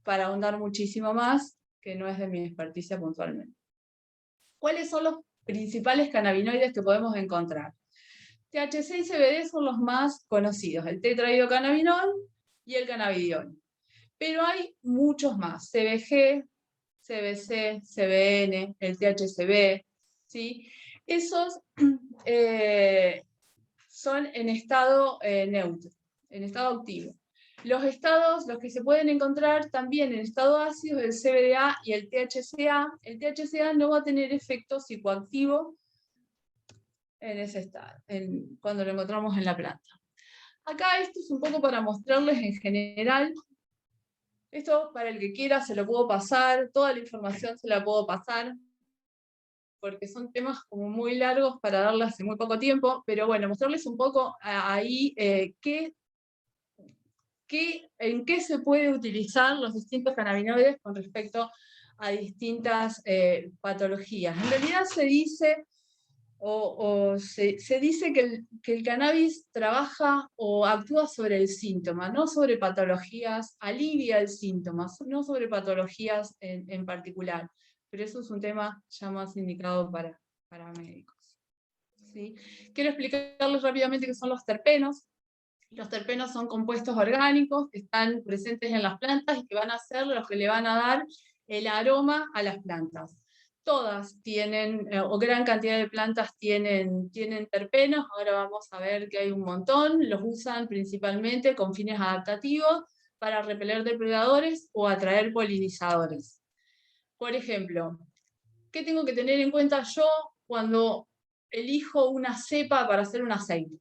para ahondar muchísimo más, que no es de mi experticia puntualmente. ¿Cuáles son los principales cannabinoides que podemos encontrar? THC y CBD son los más conocidos, el tetrahidrocannabinol y el cannabidiol. Pero hay muchos más, CBG, CBC, CBN, el THCV, ¿sí? Esos son en estado neutro, en estado activo. Los que se pueden encontrar también en estado ácido es el CBDA y el THCA. El THCA no va a tener efecto psicoactivo en ese estado, cuando lo encontramos en la planta. Acá esto es un poco para mostrarles en general. Esto para el que quiera se lo puedo pasar, toda la información se la puedo pasar, porque son temas como muy largos para darles hace muy poco tiempo, pero bueno, mostrarles un poco ahí en qué se puede utilizar los distintos cannabinoides con respecto a distintas patologías. En realidad se dice, se dice que el cannabis trabaja o actúa sobre el síntoma, no sobre patologías, alivia el síntoma, no sobre patologías en particular. Pero eso es un tema ya más indicado para médicos. ¿Sí? Quiero explicarles rápidamente qué son los terpenos. Los terpenos son compuestos orgánicos que están presentes en las plantas y que van a ser los que le van a dar el aroma a las plantas. Todas tienen, o gran cantidad de plantas tienen terpenos, ahora vamos a ver que hay un montón, los usan principalmente con fines adaptativos para repeler depredadores o atraer polinizadores. Por ejemplo, ¿Qué tengo que tener en cuenta yo cuando elijo una cepa para hacer un aceite?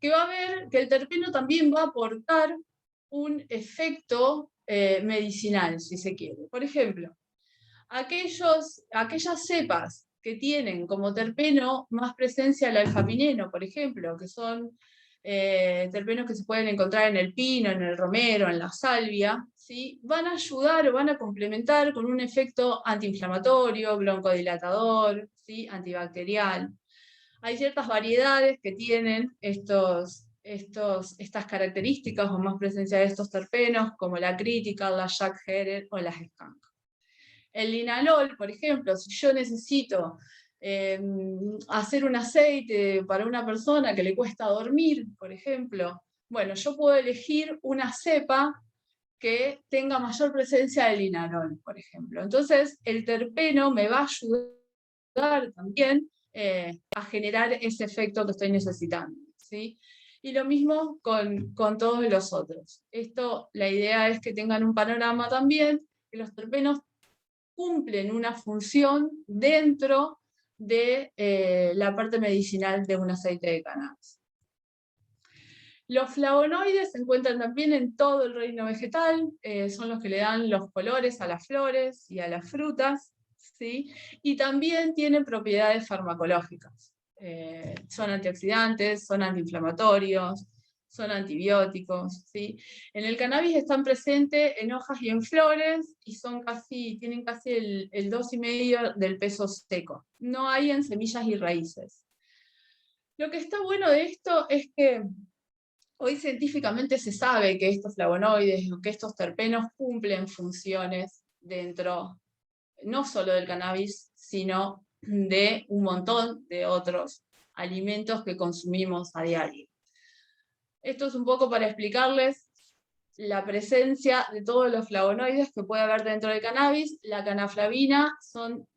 Que va a ver que el terpeno también va a aportar un efecto medicinal, si se quiere. Por ejemplo, aquellas cepas que tienen como terpeno más presencia el alfa-pineno, por ejemplo, que son terpenos que se pueden encontrar en el pino, en el romero, en la salvia, ¿sí? Van a ayudar o van a complementar con un efecto antiinflamatorio, broncodilatador, ¿sí? Antibacterial. Hay ciertas variedades que tienen estas características o más presencia de estos terpenos, como la Critical, la Jack Herer o las Skunk. El linalol, por ejemplo, si yo necesito hacer un aceite para una persona que le cuesta dormir, por ejemplo, bueno, yo puedo elegir una cepa que tenga mayor presencia de linalol, por ejemplo. Entonces, el terpeno me va a ayudar también a generar ese efecto que estoy necesitando, ¿sí? Y lo mismo con todos los otros. Esto, la idea es que tengan un panorama también, que los terpenos cumplen una función dentro de la parte medicinal de un aceite de cannabis. Los flavonoides se encuentran también en todo el reino vegetal, son los que le dan los colores a las flores y a las frutas, ¿sí? Y también tienen propiedades farmacológicas. Son antioxidantes, son antiinflamatorios, son antibióticos, ¿sí? En el cannabis están presentes en hojas y en flores y tienen casi el 2,5 del peso seco. No hay en semillas y raíces. Lo que está bueno de esto es que hoy científicamente se sabe que estos flavonoides o que estos terpenos cumplen funciones dentro no solo del cannabis, sino de un montón de otros alimentos que consumimos a diario. Esto es un poco para explicarles la presencia de todos los flavonoides que puede haber dentro del cannabis. La canaflavina son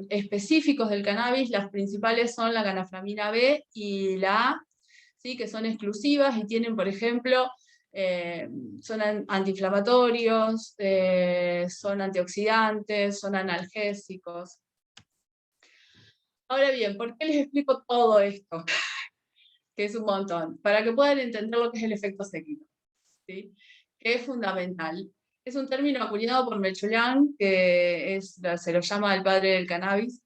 específicos del cannabis, las principales son la canaflamina B y la A, ¿sí? Que son exclusivas y tienen, por ejemplo, son antiinflamatorios, son antioxidantes, son analgésicos. Ahora bien, ¿por qué les explico todo esto? Que es un montón, para que puedan entender lo que es el efecto séquito, ¿sí? Que es fundamental. Es un término acuñado por Mechulian, que se lo llama el padre del cannabis.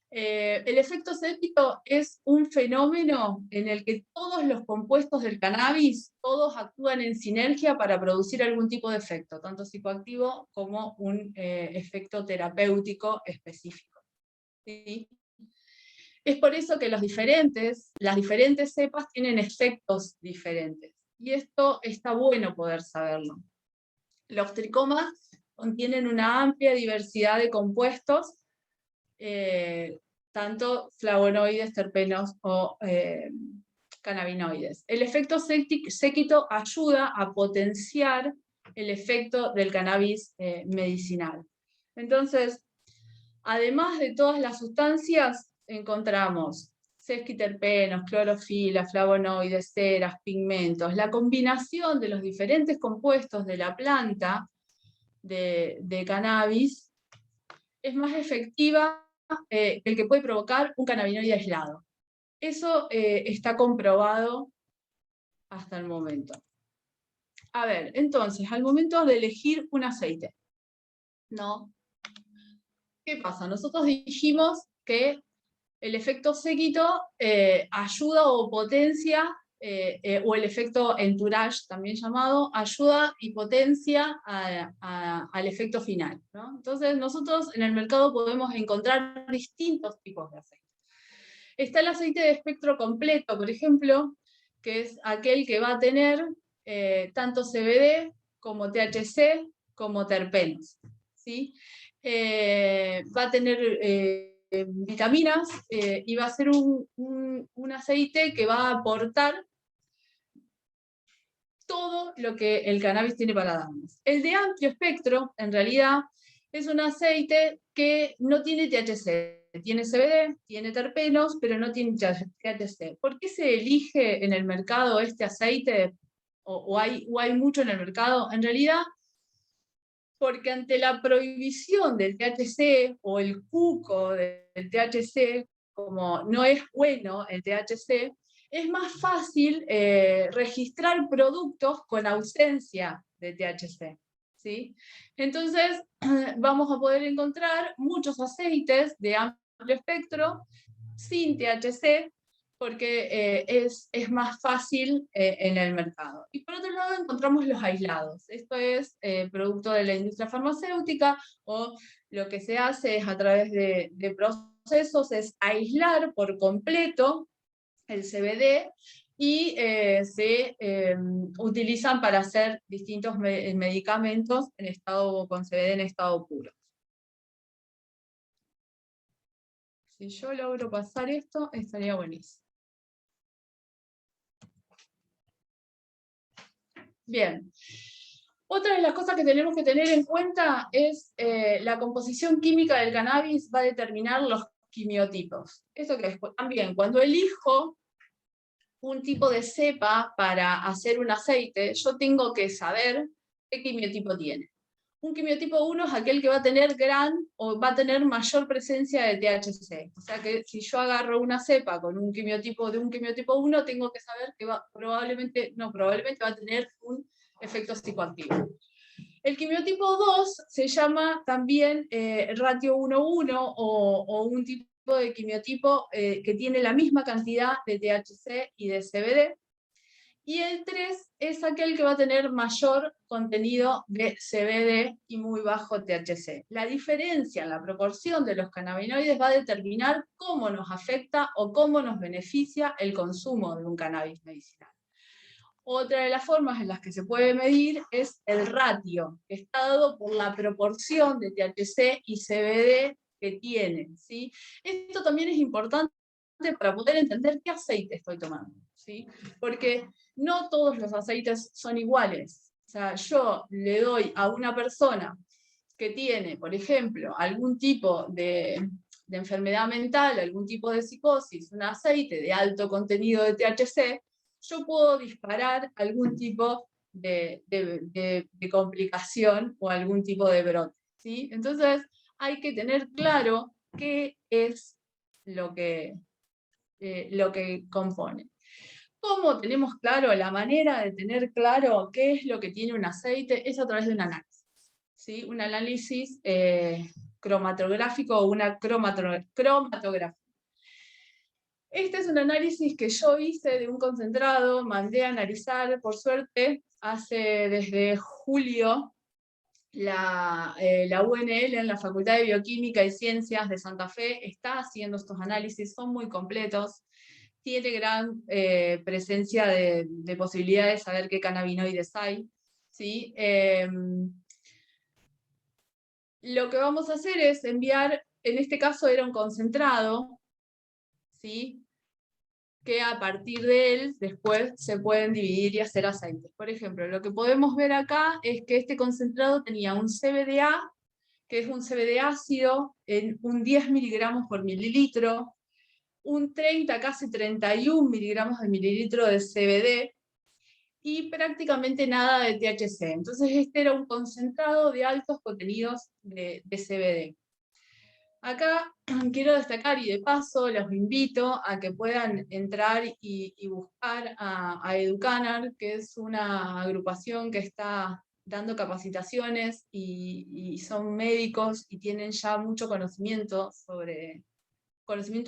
El efecto séquito es un fenómeno en el que todos los compuestos del cannabis, todos actúan en sinergia para producir algún tipo de efecto, tanto psicoactivo como un efecto terapéutico específico, ¿sí? Es por eso que las diferentes cepas tienen efectos diferentes. Y esto está bueno poder saberlo. Los tricomas contienen una amplia diversidad de compuestos, tanto flavonoides, terpenos o cannabinoides. El efecto séquito ayuda a potenciar el efecto del cannabis medicinal. Entonces, además de todas las sustancias, encontramos sesquiterpenos, clorofila, flavonoides, ceras, pigmentos. La combinación de los diferentes compuestos de la planta de cannabis es más efectiva que el que puede provocar un cannabinoide aislado. Eso está comprobado hasta el momento. A ver, entonces, al momento de elegir un aceite, ¿no? ¿Qué pasa? Nosotros dijimos que el efecto séquito ayuda o potencia, o el efecto entourage, también llamado, ayuda y potencia al efecto final, ¿no? Entonces nosotros en el mercado podemos encontrar distintos tipos de aceite. Está el aceite de espectro completo, por ejemplo, que es aquel que va a tener tanto CBD como THC como terpenos, ¿sí? Va a tener vitaminas y va a ser un aceite que va a aportar todo lo que el cannabis tiene para darnos. El de amplio espectro, en realidad, es un aceite que no tiene THC, tiene CBD, tiene terpenos, pero no tiene THC. ¿Por qué se elige en el mercado este aceite? ¿O hay mucho en el mercado? En realidad, porque ante la prohibición del THC o el cuco del THC, como no es bueno el THC, es más fácil registrar productos con ausencia de THC. ¿Sí? Entonces, vamos a poder encontrar muchos aceites de amplio espectro sin THC, porque es más fácil en el mercado. Y por otro lado encontramos los aislados. Esto es producto de la industria farmacéutica, o lo que se hace es a través de procesos, es aislar por completo el CBD, y se utilizan para hacer distintos medicamentos con CBD en estado puro. Si yo logro pasar esto, estaría buenísimo. Bien. Otra de las cosas que tenemos que tener en cuenta es la composición química del cannabis va a determinar los quimiotipos. Eso que es también, cuando elijo un tipo de cepa para hacer un aceite, yo tengo que saber qué quimiotipo tiene. Un quimiotipo 1 es aquel que va a tener va a tener mayor presencia de THC. O sea que si yo agarro una cepa con un quimiotipo 1, tengo que saber que probablemente va a tener un efecto psicoactivo. El quimiotipo 2 se llama también ratio 1:1 o un tipo de quimiotipo que tiene la misma cantidad de THC y de CBD. Y el 3 es aquel que va a tener mayor contenido de CBD y muy bajo THC. La diferencia en la proporción de los cannabinoides va a determinar cómo nos afecta o cómo nos beneficia el consumo de un cannabis medicinal. Otra de las formas en las que se puede medir es el ratio, que está dado por la proporción de THC y CBD que tienen, ¿sí? Esto también es importante para poder entender qué aceite estoy tomando, ¿sí? Porque no todos los aceites son iguales. O sea, yo le doy a una persona que tiene, por ejemplo, algún tipo de enfermedad mental, algún tipo de psicosis, un aceite de alto contenido de THC, yo puedo disparar algún tipo de complicación o algún tipo de brote, ¿sí? Entonces hay que tener claro qué es lo que compone. ¿Cómo tenemos claro? La manera de tener claro qué es lo que tiene un aceite es a través de un análisis, ¿sí? Un análisis cromatográfico o una cromatografía. Este es un análisis que yo hice de un concentrado, mandé a analizar, por suerte, desde julio, la UNL, en la Facultad de Bioquímica y Ciencias de Santa Fe, está haciendo estos análisis, son muy completos, tiene gran presencia de posibilidades de saber qué cannabinoides hay, ¿sí? Lo que vamos a hacer es enviar, en este caso era un concentrado, ¿sí? Que a partir de él después se pueden dividir y hacer aceites. Por ejemplo, lo que podemos ver acá es que este concentrado tenía un CBDA, que es un CBD ácido, en un 10 miligramos por mililitro, un 30, casi 31 miligramos de mililitro de CBD, y prácticamente nada de THC. Entonces este era un concentrado de altos contenidos de CBD. Acá quiero destacar, y de paso los invito a que puedan entrar y buscar a Educanar, que es una agrupación que está dando capacitaciones y son médicos y tienen ya mucho conocimiento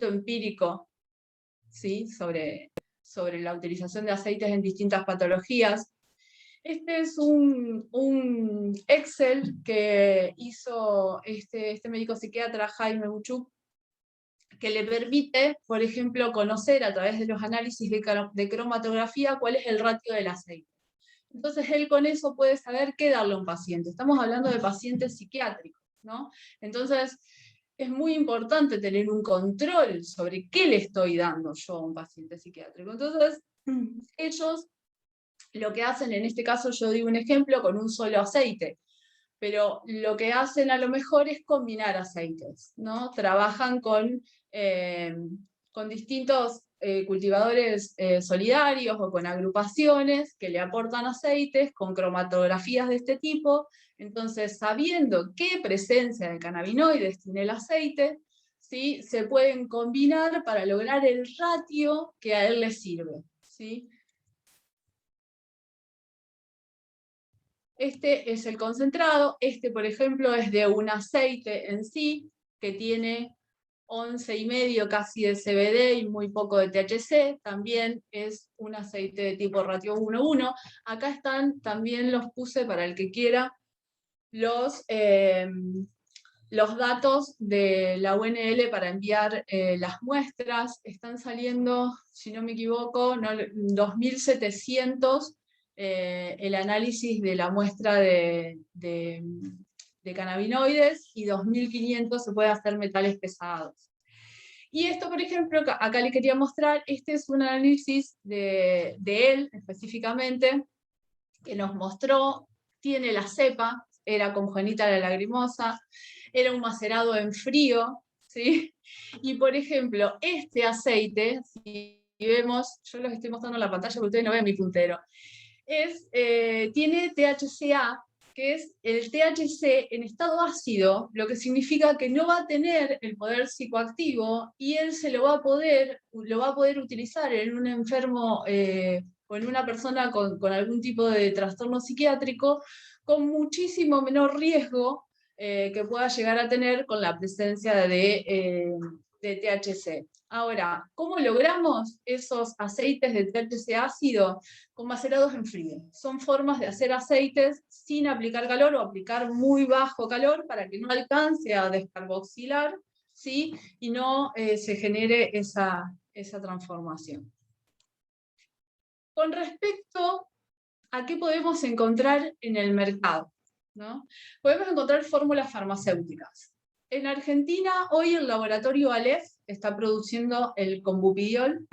empírico, ¿sí? sobre la utilización de aceites en distintas patologías. Este es un Excel que hizo este médico psiquiatra Jaime Buchuk, que le permite, por ejemplo, conocer a través de los análisis de cromatografía cuál es el ratio del aceite. Entonces él con eso puede saber qué darle a un paciente. Estamos hablando de pacientes psiquiátricos, ¿no? Entonces es muy importante tener un control sobre qué le estoy dando yo a un paciente psiquiátrico. Entonces ellos lo que hacen, en este caso yo digo un ejemplo con un solo aceite, pero lo que hacen a lo mejor es combinar aceites, ¿no? Trabajan con distintos cultivadores solidarios o con agrupaciones que le aportan aceites con cromatografías de este tipo. Entonces, sabiendo qué presencia de cannabinoides tiene el aceite, ¿sí?, se pueden combinar para lograr el ratio que a él le sirve, ¿sí? Este es el concentrado. Este, por ejemplo, es de un aceite en sí, que tiene 11,5 casi de CBD y muy poco de THC. También es un aceite de tipo ratio 1:1. Acá están, también los puse para el que quiera, los datos de la UNL para enviar las muestras. Están saliendo, si no me equivoco, 2.700 el análisis de la muestra de cannabinoides, y 2.500 se puede hacer metales pesados. Y esto, por ejemplo, acá le quería mostrar, este es un análisis de él específicamente, que nos mostró, tiene la cepa, era congénita la lagrimosa, era un macerado en frío, ¿sí? Y por ejemplo, este aceite, si vemos, yo los estoy mostrando en la pantalla porque ustedes no ven mi puntero, tiene THCA, que es el THC en estado ácido, lo que significa que no va a tener el poder psicoactivo, y él lo va a poder utilizar en un enfermo o en una persona con algún tipo de trastorno psiquiátrico, con muchísimo menor riesgo que pueda llegar a tener con la presencia de THC. Ahora, ¿cómo logramos esos aceites de THC ácido? Con macerados en frío. Son formas de hacer aceites sin aplicar calor o aplicar muy bajo calor para que no alcance a descarboxilar, ¿sí?, y no se genere esa transformación. Con respecto a qué podemos encontrar en el mercado, ¿no? Podemos encontrar fórmulas farmacéuticas. En Argentina, hoy el laboratorio Aleph está produciendo el Combupidiol,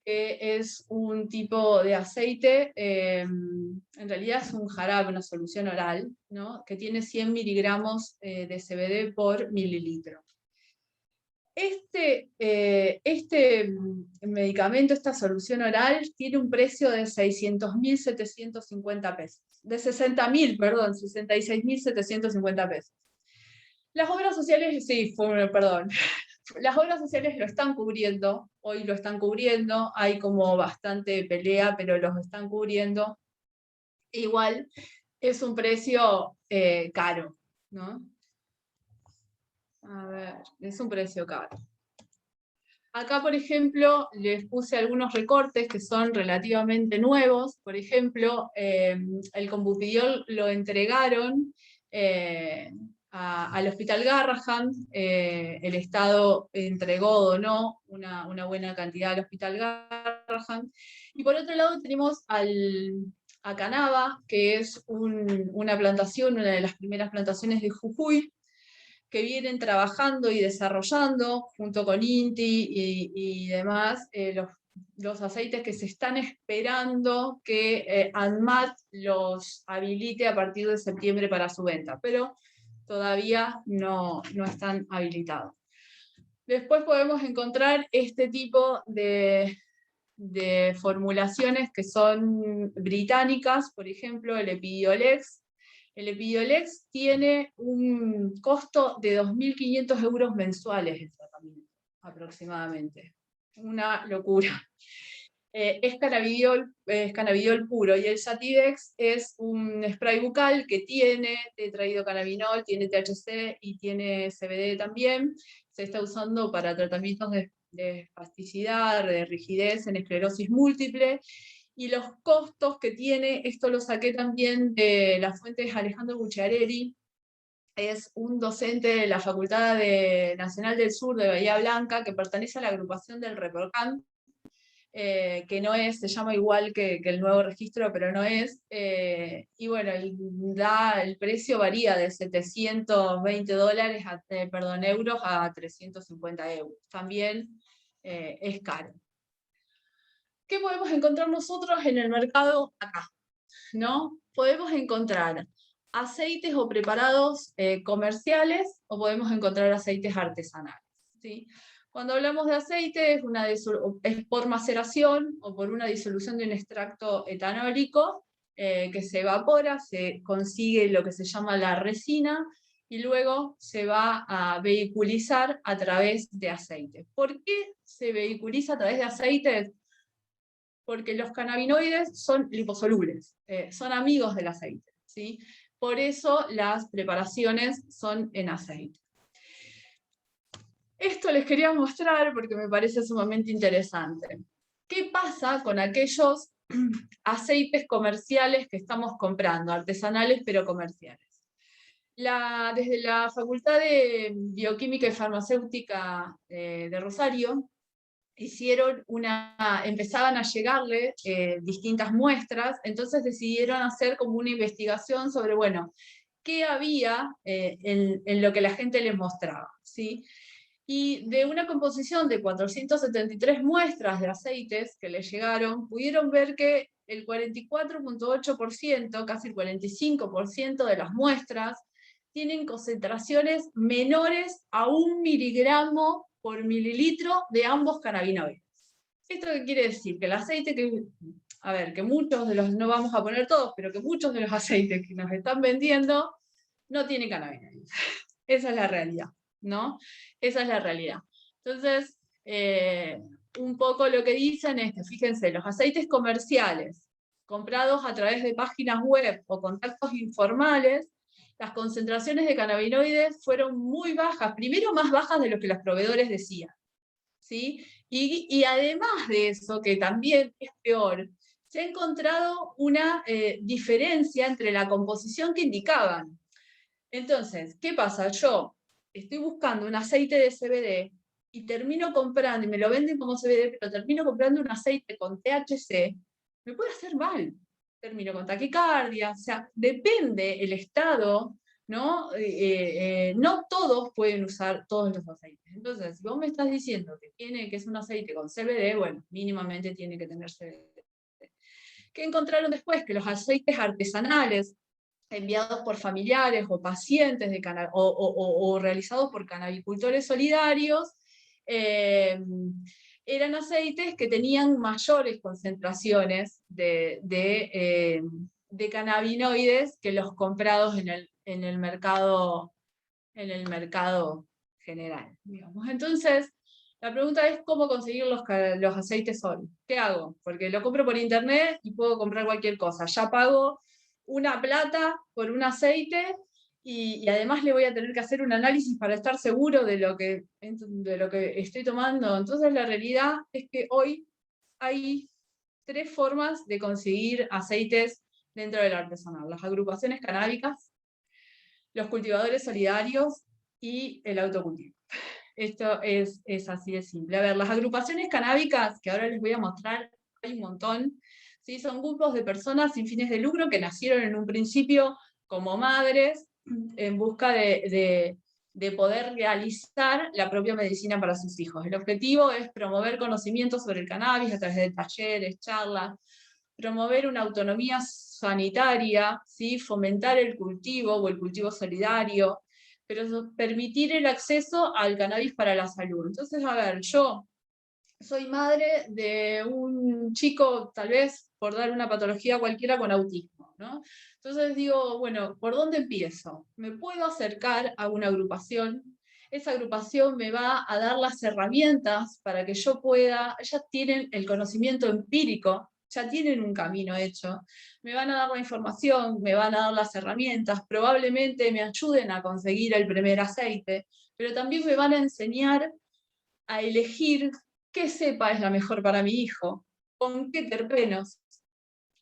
que es un tipo de aceite, en realidad es un jarabe, una solución oral, ¿no?, que tiene 100 miligramos de CBD por mililitro. Este medicamento, esta solución oral, tiene un precio de 600.750 pesos. De 60.000, perdón, 66.750 pesos. Las obras sociales, sí, perdón. Las obras sociales lo están cubriendo, hoy lo están cubriendo, hay como bastante pelea, pero los están cubriendo. Igual es un precio caro, ¿no? A ver, es un precio caro. Acá, por ejemplo, les puse algunos recortes que son relativamente nuevos. Por ejemplo, el Combupidiol lo entregaron al Hospital Garrahan. El Estado entregó, donó una buena cantidad al Hospital Garrahan. Y por otro lado tenemos a Canaba, que es una plantación, una de las primeras plantaciones de Jujuy, que vienen trabajando y desarrollando junto con INTI y demás los aceites que se están esperando que ANMAT los habilite a partir de septiembre para su venta, pero todavía no están habilitados. Después podemos encontrar este tipo de formulaciones que son británicas, por ejemplo el Epidiolex. El Epidiolex tiene un costo de 2.500 euros mensuales el tratamiento, aproximadamente. Una locura. Es cannabidiol puro, y el Sativex es un spray bucal que tiene tetrahidrocannabinol, tiene THC y tiene CBD también. Se está usando para tratamientos de espasticidad, de rigidez en esclerosis múltiple. Y los costos que tiene, esto lo saqué también de las fuentes Alejandro Bucciarelli, es un docente de la Facultad Nacional del Sur de Bahía Blanca, que pertenece a la agrupación del REPROCAN, que no es, se llama igual que el nuevo registro, pero no es, y bueno, el precio varía de 720 euros a 350 euros. También es caro. ¿Qué podemos encontrar nosotros en el mercado acá? ¿No? Podemos encontrar aceites o preparados comerciales, o podemos encontrar aceites artesanales, ¿sí? Cuando hablamos de aceite es por maceración o por una disolución de un extracto etanólico que se evapora, se consigue lo que se llama la resina y luego se va a vehiculizar a través de aceites. ¿Por qué se vehiculiza a través de aceites? Porque los cannabinoides son liposolubles, son amigos del aceite, ¿sí? Por eso las preparaciones son en aceite. Esto les quería mostrar porque me parece sumamente interesante. ¿Qué pasa con aquellos aceites comerciales que estamos comprando, artesanales pero comerciales? Desde la Facultad de Bioquímica y Farmacéutica de Rosario, empezaban a llegarle distintas muestras, entonces decidieron hacer como una investigación sobre, bueno, qué había en lo que la gente les mostraba, ¿sí? Y de una composición de 473 muestras de aceites que les llegaron, pudieron ver que el 44.8%, casi el 45% de las muestras, tienen concentraciones menores a 1 miligramo por mililitro de ambos cannabinoides. ¿Esto qué quiere decir? Que el aceite que muchos de los, no vamos a poner todos, pero que muchos de los aceites que nos están vendiendo no tienen cannabinoides. Esa es la realidad, ¿no? Esa es la realidad. Entonces, un poco lo que dicen es que, fíjense, los aceites comerciales comprados a través de páginas web o contactos informales, las concentraciones de cannabinoides fueron muy bajas, primero más bajas de lo que los proveedores decían, ¿sí? Y además de eso, que también es peor, se ha encontrado una diferencia entre la composición que indicaban. Entonces, ¿qué pasa? Yo estoy buscando un aceite de CBD y termino comprando, y me lo venden como CBD, pero termino comprando un aceite con THC, me puede hacer mal. Termino con taquicardia, o sea, depende el estado, ¿no? No todos pueden usar todos los aceites. Entonces, si vos me estás diciendo que es un aceite con CBD, bueno, mínimamente tiene que tener CBD. ¿Qué encontraron después? Que los aceites artesanales, enviados por familiares o pacientes o realizados por cannabicultores solidarios, eran aceites que tenían mayores concentraciones de cannabinoides que los comprados en el mercado general, digamos. Entonces, la pregunta es cómo conseguir los aceites hoy. ¿Qué hago? Porque lo compro por internet y puedo comprar cualquier cosa. Ya pago una plata por un aceite y además le voy a tener que hacer un análisis para estar seguro de lo que estoy tomando. Entonces la realidad es que hoy hay 3 formas de conseguir aceites dentro del artesanal: las agrupaciones canábicas, los cultivadores solidarios y el autocultivo. Esto es así de simple. A ver, las agrupaciones canábicas, que ahora les voy a mostrar, hay un montón, ¿sí? Son grupos de personas sin fines de lucro que nacieron en un principio como madres en busca de poder realizar la propia medicina para sus hijos. El objetivo es promover conocimiento sobre el cannabis a través de talleres, charlas, promover una autonomía sanitaria, ¿sí? Fomentar el cultivo o el cultivo solidario, pero permitir el acceso al cannabis para la salud. Entonces, a ver, yo soy madre de un chico, tal vez por dar una patología cualquiera, con autismo, ¿no? Entonces digo, bueno, ¿por dónde empiezo? Me puedo acercar a una agrupación, esa agrupación me va a dar las herramientas para que yo pueda, ellas tienen el conocimiento empírico, ya tienen un camino hecho, me van a dar la información, me van a dar las herramientas, probablemente me ayuden a conseguir el primer aceite, pero también me van a enseñar a elegir qué cepa es la mejor para mi hijo, con qué terpenos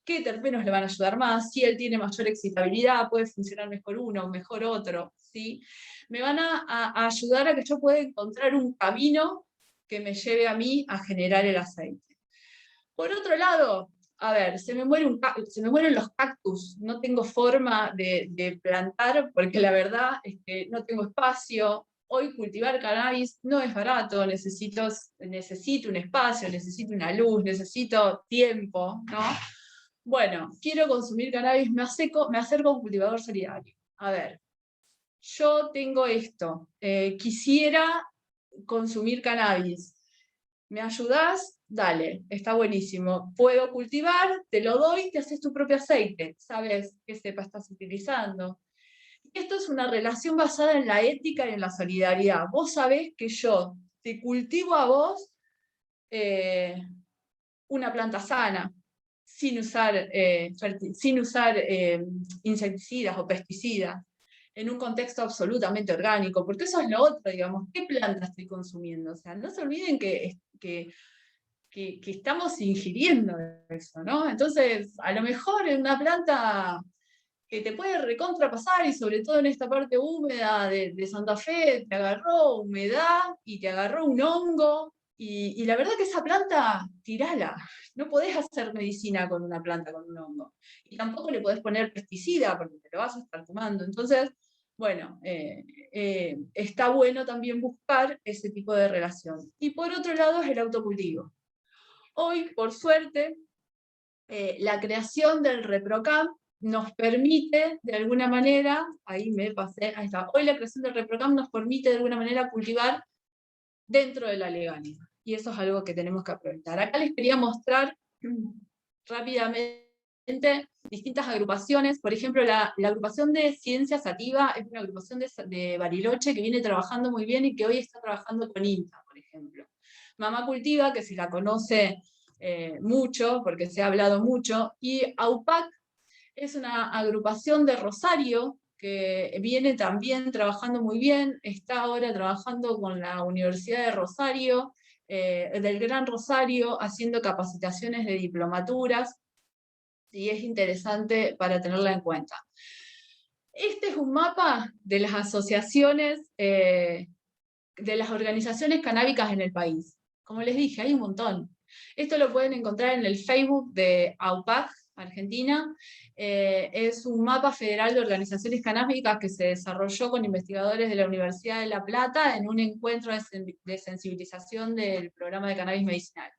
le van a ayudar más, si él tiene mayor excitabilidad, puede funcionar mejor uno, mejor otro, ¿sí? Me van a ayudar a que yo pueda encontrar un camino que me lleve a mí a generar el aceite. Por otro lado, a ver, se me mueren los cactus, no tengo forma de plantar porque la verdad es que no tengo espacio. Hoy cultivar cannabis no es barato, necesito un espacio, necesito una luz, necesito tiempo, ¿no? Bueno, quiero consumir cannabis, me acerco a un cultivador solidario. A ver, yo tengo esto, quisiera consumir cannabis. ¿Me ayudás? Dale, está buenísimo. Puedo cultivar, te lo doy, te haces tu propio aceite. Sabes qué cepa estás utilizando. Esto es una relación basada en la ética y en la solidaridad. Vos sabés que yo te cultivo a vos una planta sana, sin usar insecticidas o pesticidas, en un contexto absolutamente orgánico, porque eso es lo otro, digamos, ¿qué planta estoy consumiendo? O sea, no se olviden que estamos ingiriendo eso, ¿no? Entonces, a lo mejor en una planta que te puede recontrapasar, y sobre todo en esta parte húmeda de Santa Fe, te agarró humedad y te agarró un hongo, y la verdad que esa planta, tirala. No podés hacer medicina con una planta con un hongo. Y tampoco le podés poner pesticida, porque te lo vas a estar tomando. Entonces, bueno, está bueno también buscar ese tipo de relación. Y por otro lado es el autocultivo. Hoy, por suerte, la creación del ReproCamp nos permite, de alguna manera, ahí está, hoy la creación del ReproCamp nos permite de alguna manera cultivar dentro de la legalidad. Y eso es algo que tenemos que aprovechar. Acá les quería mostrar rápidamente distintas agrupaciones. Por ejemplo, la agrupación de Ciencia Sativa es una agrupación de Bariloche que viene trabajando muy bien y que hoy está trabajando con INTA, por ejemplo. Mamá Cultiva, que si la conoce mucho, porque se ha hablado mucho, y AUPAC es una agrupación de Rosario que viene también trabajando muy bien, está ahora trabajando con la Universidad de Rosario, del Gran Rosario, haciendo capacitaciones de diplomaturas, y es interesante para tenerla en cuenta. Este es un mapa de las asociaciones, de las organizaciones canábicas en el país. Como les dije, hay un montón. Esto lo pueden encontrar en el Facebook de AUPAC, Argentina. Es un mapa federal de organizaciones canábicas que se desarrolló con investigadores de la Universidad de La Plata en un encuentro de sensibilización del programa de cannabis medicinal.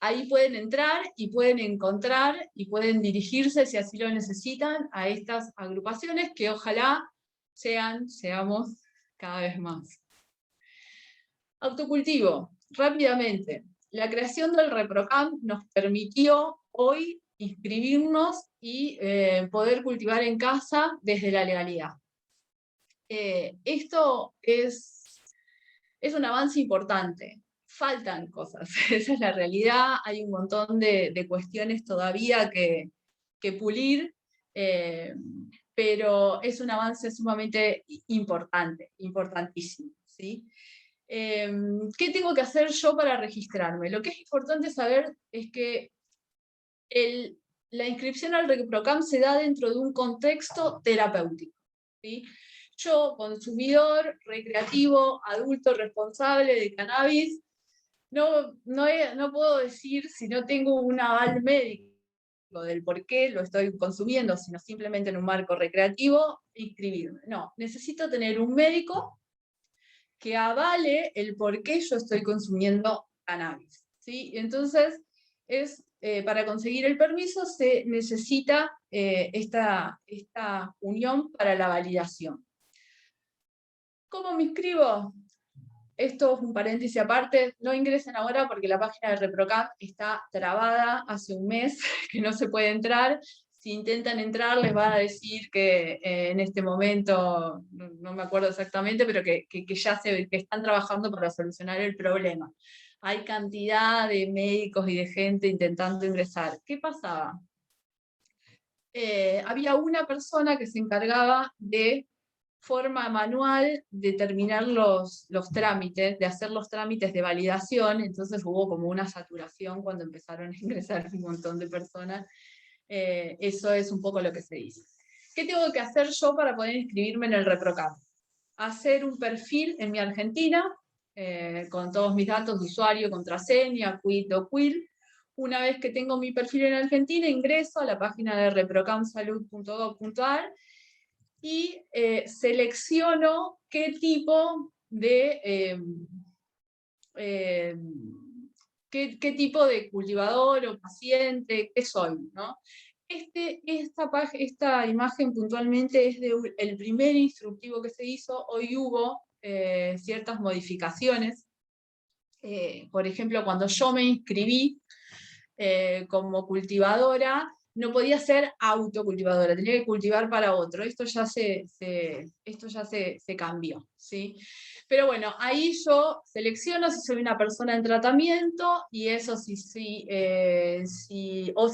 Ahí pueden entrar y pueden encontrar y pueden dirigirse, si así lo necesitan, a estas agrupaciones que ojalá seamos cada vez más. Autocultivo, rápidamente. La creación del ReproCamp nos permitió hoy inscribirnos y poder cultivar en casa desde la legalidad. Esto es un avance importante. Faltan cosas, esa es la realidad, hay un montón de cuestiones todavía que pulir, pero es un avance sumamente importante, importantísimo, ¿sí? ¿Qué tengo que hacer yo para registrarme? Lo que es importante saber es que la inscripción al ReproCamp se da dentro de un contexto terapéutico, ¿sí? Yo, consumidor, recreativo, adulto responsable de cannabis, no puedo decir si no tengo un aval médico del por qué lo estoy consumiendo, sino simplemente en un marco recreativo, inscribirme. No, necesito tener un médico que avale el por qué yo estoy consumiendo cannabis, ¿sí? Entonces, para conseguir el permiso se necesita esta unión para la validación. ¿Cómo me inscribo? Esto es un paréntesis aparte, no ingresen ahora porque la página de ReproCamp está trabada hace un mes, que no se puede entrar. Si intentan entrar les van a decir que en este momento, no me acuerdo exactamente, pero que ya que están trabajando para solucionar el problema. Hay cantidad de médicos y de gente intentando ingresar. ¿Qué pasaba? Había una persona que se encargaba de forma manual de terminar los trámites, de hacer los trámites de validación, entonces hubo como una saturación cuando empezaron a ingresar un montón de personas. Eso es un poco lo que se dice. ¿Qué tengo que hacer yo para poder inscribirme en el ReproCamp? Hacer un perfil en mi Argentina, con todos mis datos de usuario, contraseña, quit o quill. Una vez que tengo mi perfil en Argentina, ingreso a la página de reprocampsalud.gov.ar y selecciono qué tipo de qué tipo de cultivador o paciente, qué soy, ¿no? Esta imagen puntualmente es del primer instructivo que se hizo. Hoy hubo ciertas modificaciones. Por ejemplo, cuando yo me inscribí como cultivadora, no podía ser autocultivadora, tenía que cultivar para otro. Esto ya se cambió, ¿sí? Pero bueno, ahí yo selecciono si soy una persona en tratamiento y eso o si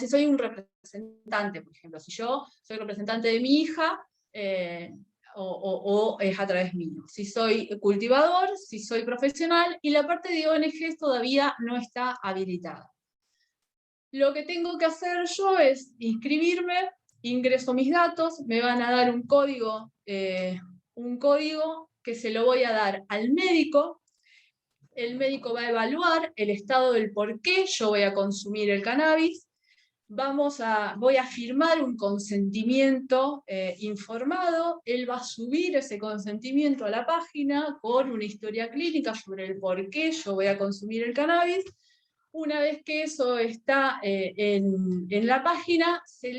soy un representante, por ejemplo. Si yo soy representante de mi hija, o es a través mío. Si soy cultivador, si soy profesional, y la parte de ONGs todavía no está habilitada. Lo que tengo que hacer yo es inscribirme, ingreso mis datos, me van a dar un código que se lo voy a dar al médico. El médico va a evaluar el estado del por qué yo voy a consumir el cannabis. Voy a firmar un consentimiento informado. Él va a subir ese consentimiento a la página con una historia clínica sobre el por qué yo voy a consumir el cannabis. Una vez que eso está en la página, se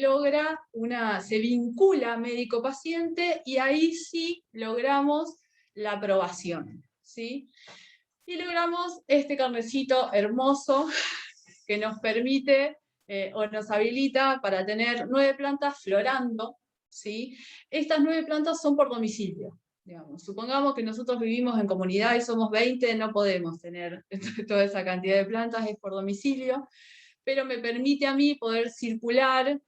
vincula médico-paciente y ahí sí logramos la aprobación, ¿sí? Y logramos este carnecito hermoso que nos permite o nos habilita para tener 9 plantas florando, ¿sí? Estas 9 plantas son por domicilio. Digamos. Supongamos que nosotros vivimos en comunidad y somos 20, no podemos tener toda esa cantidad de plantas, es por domicilio, pero me permite a mí poder circular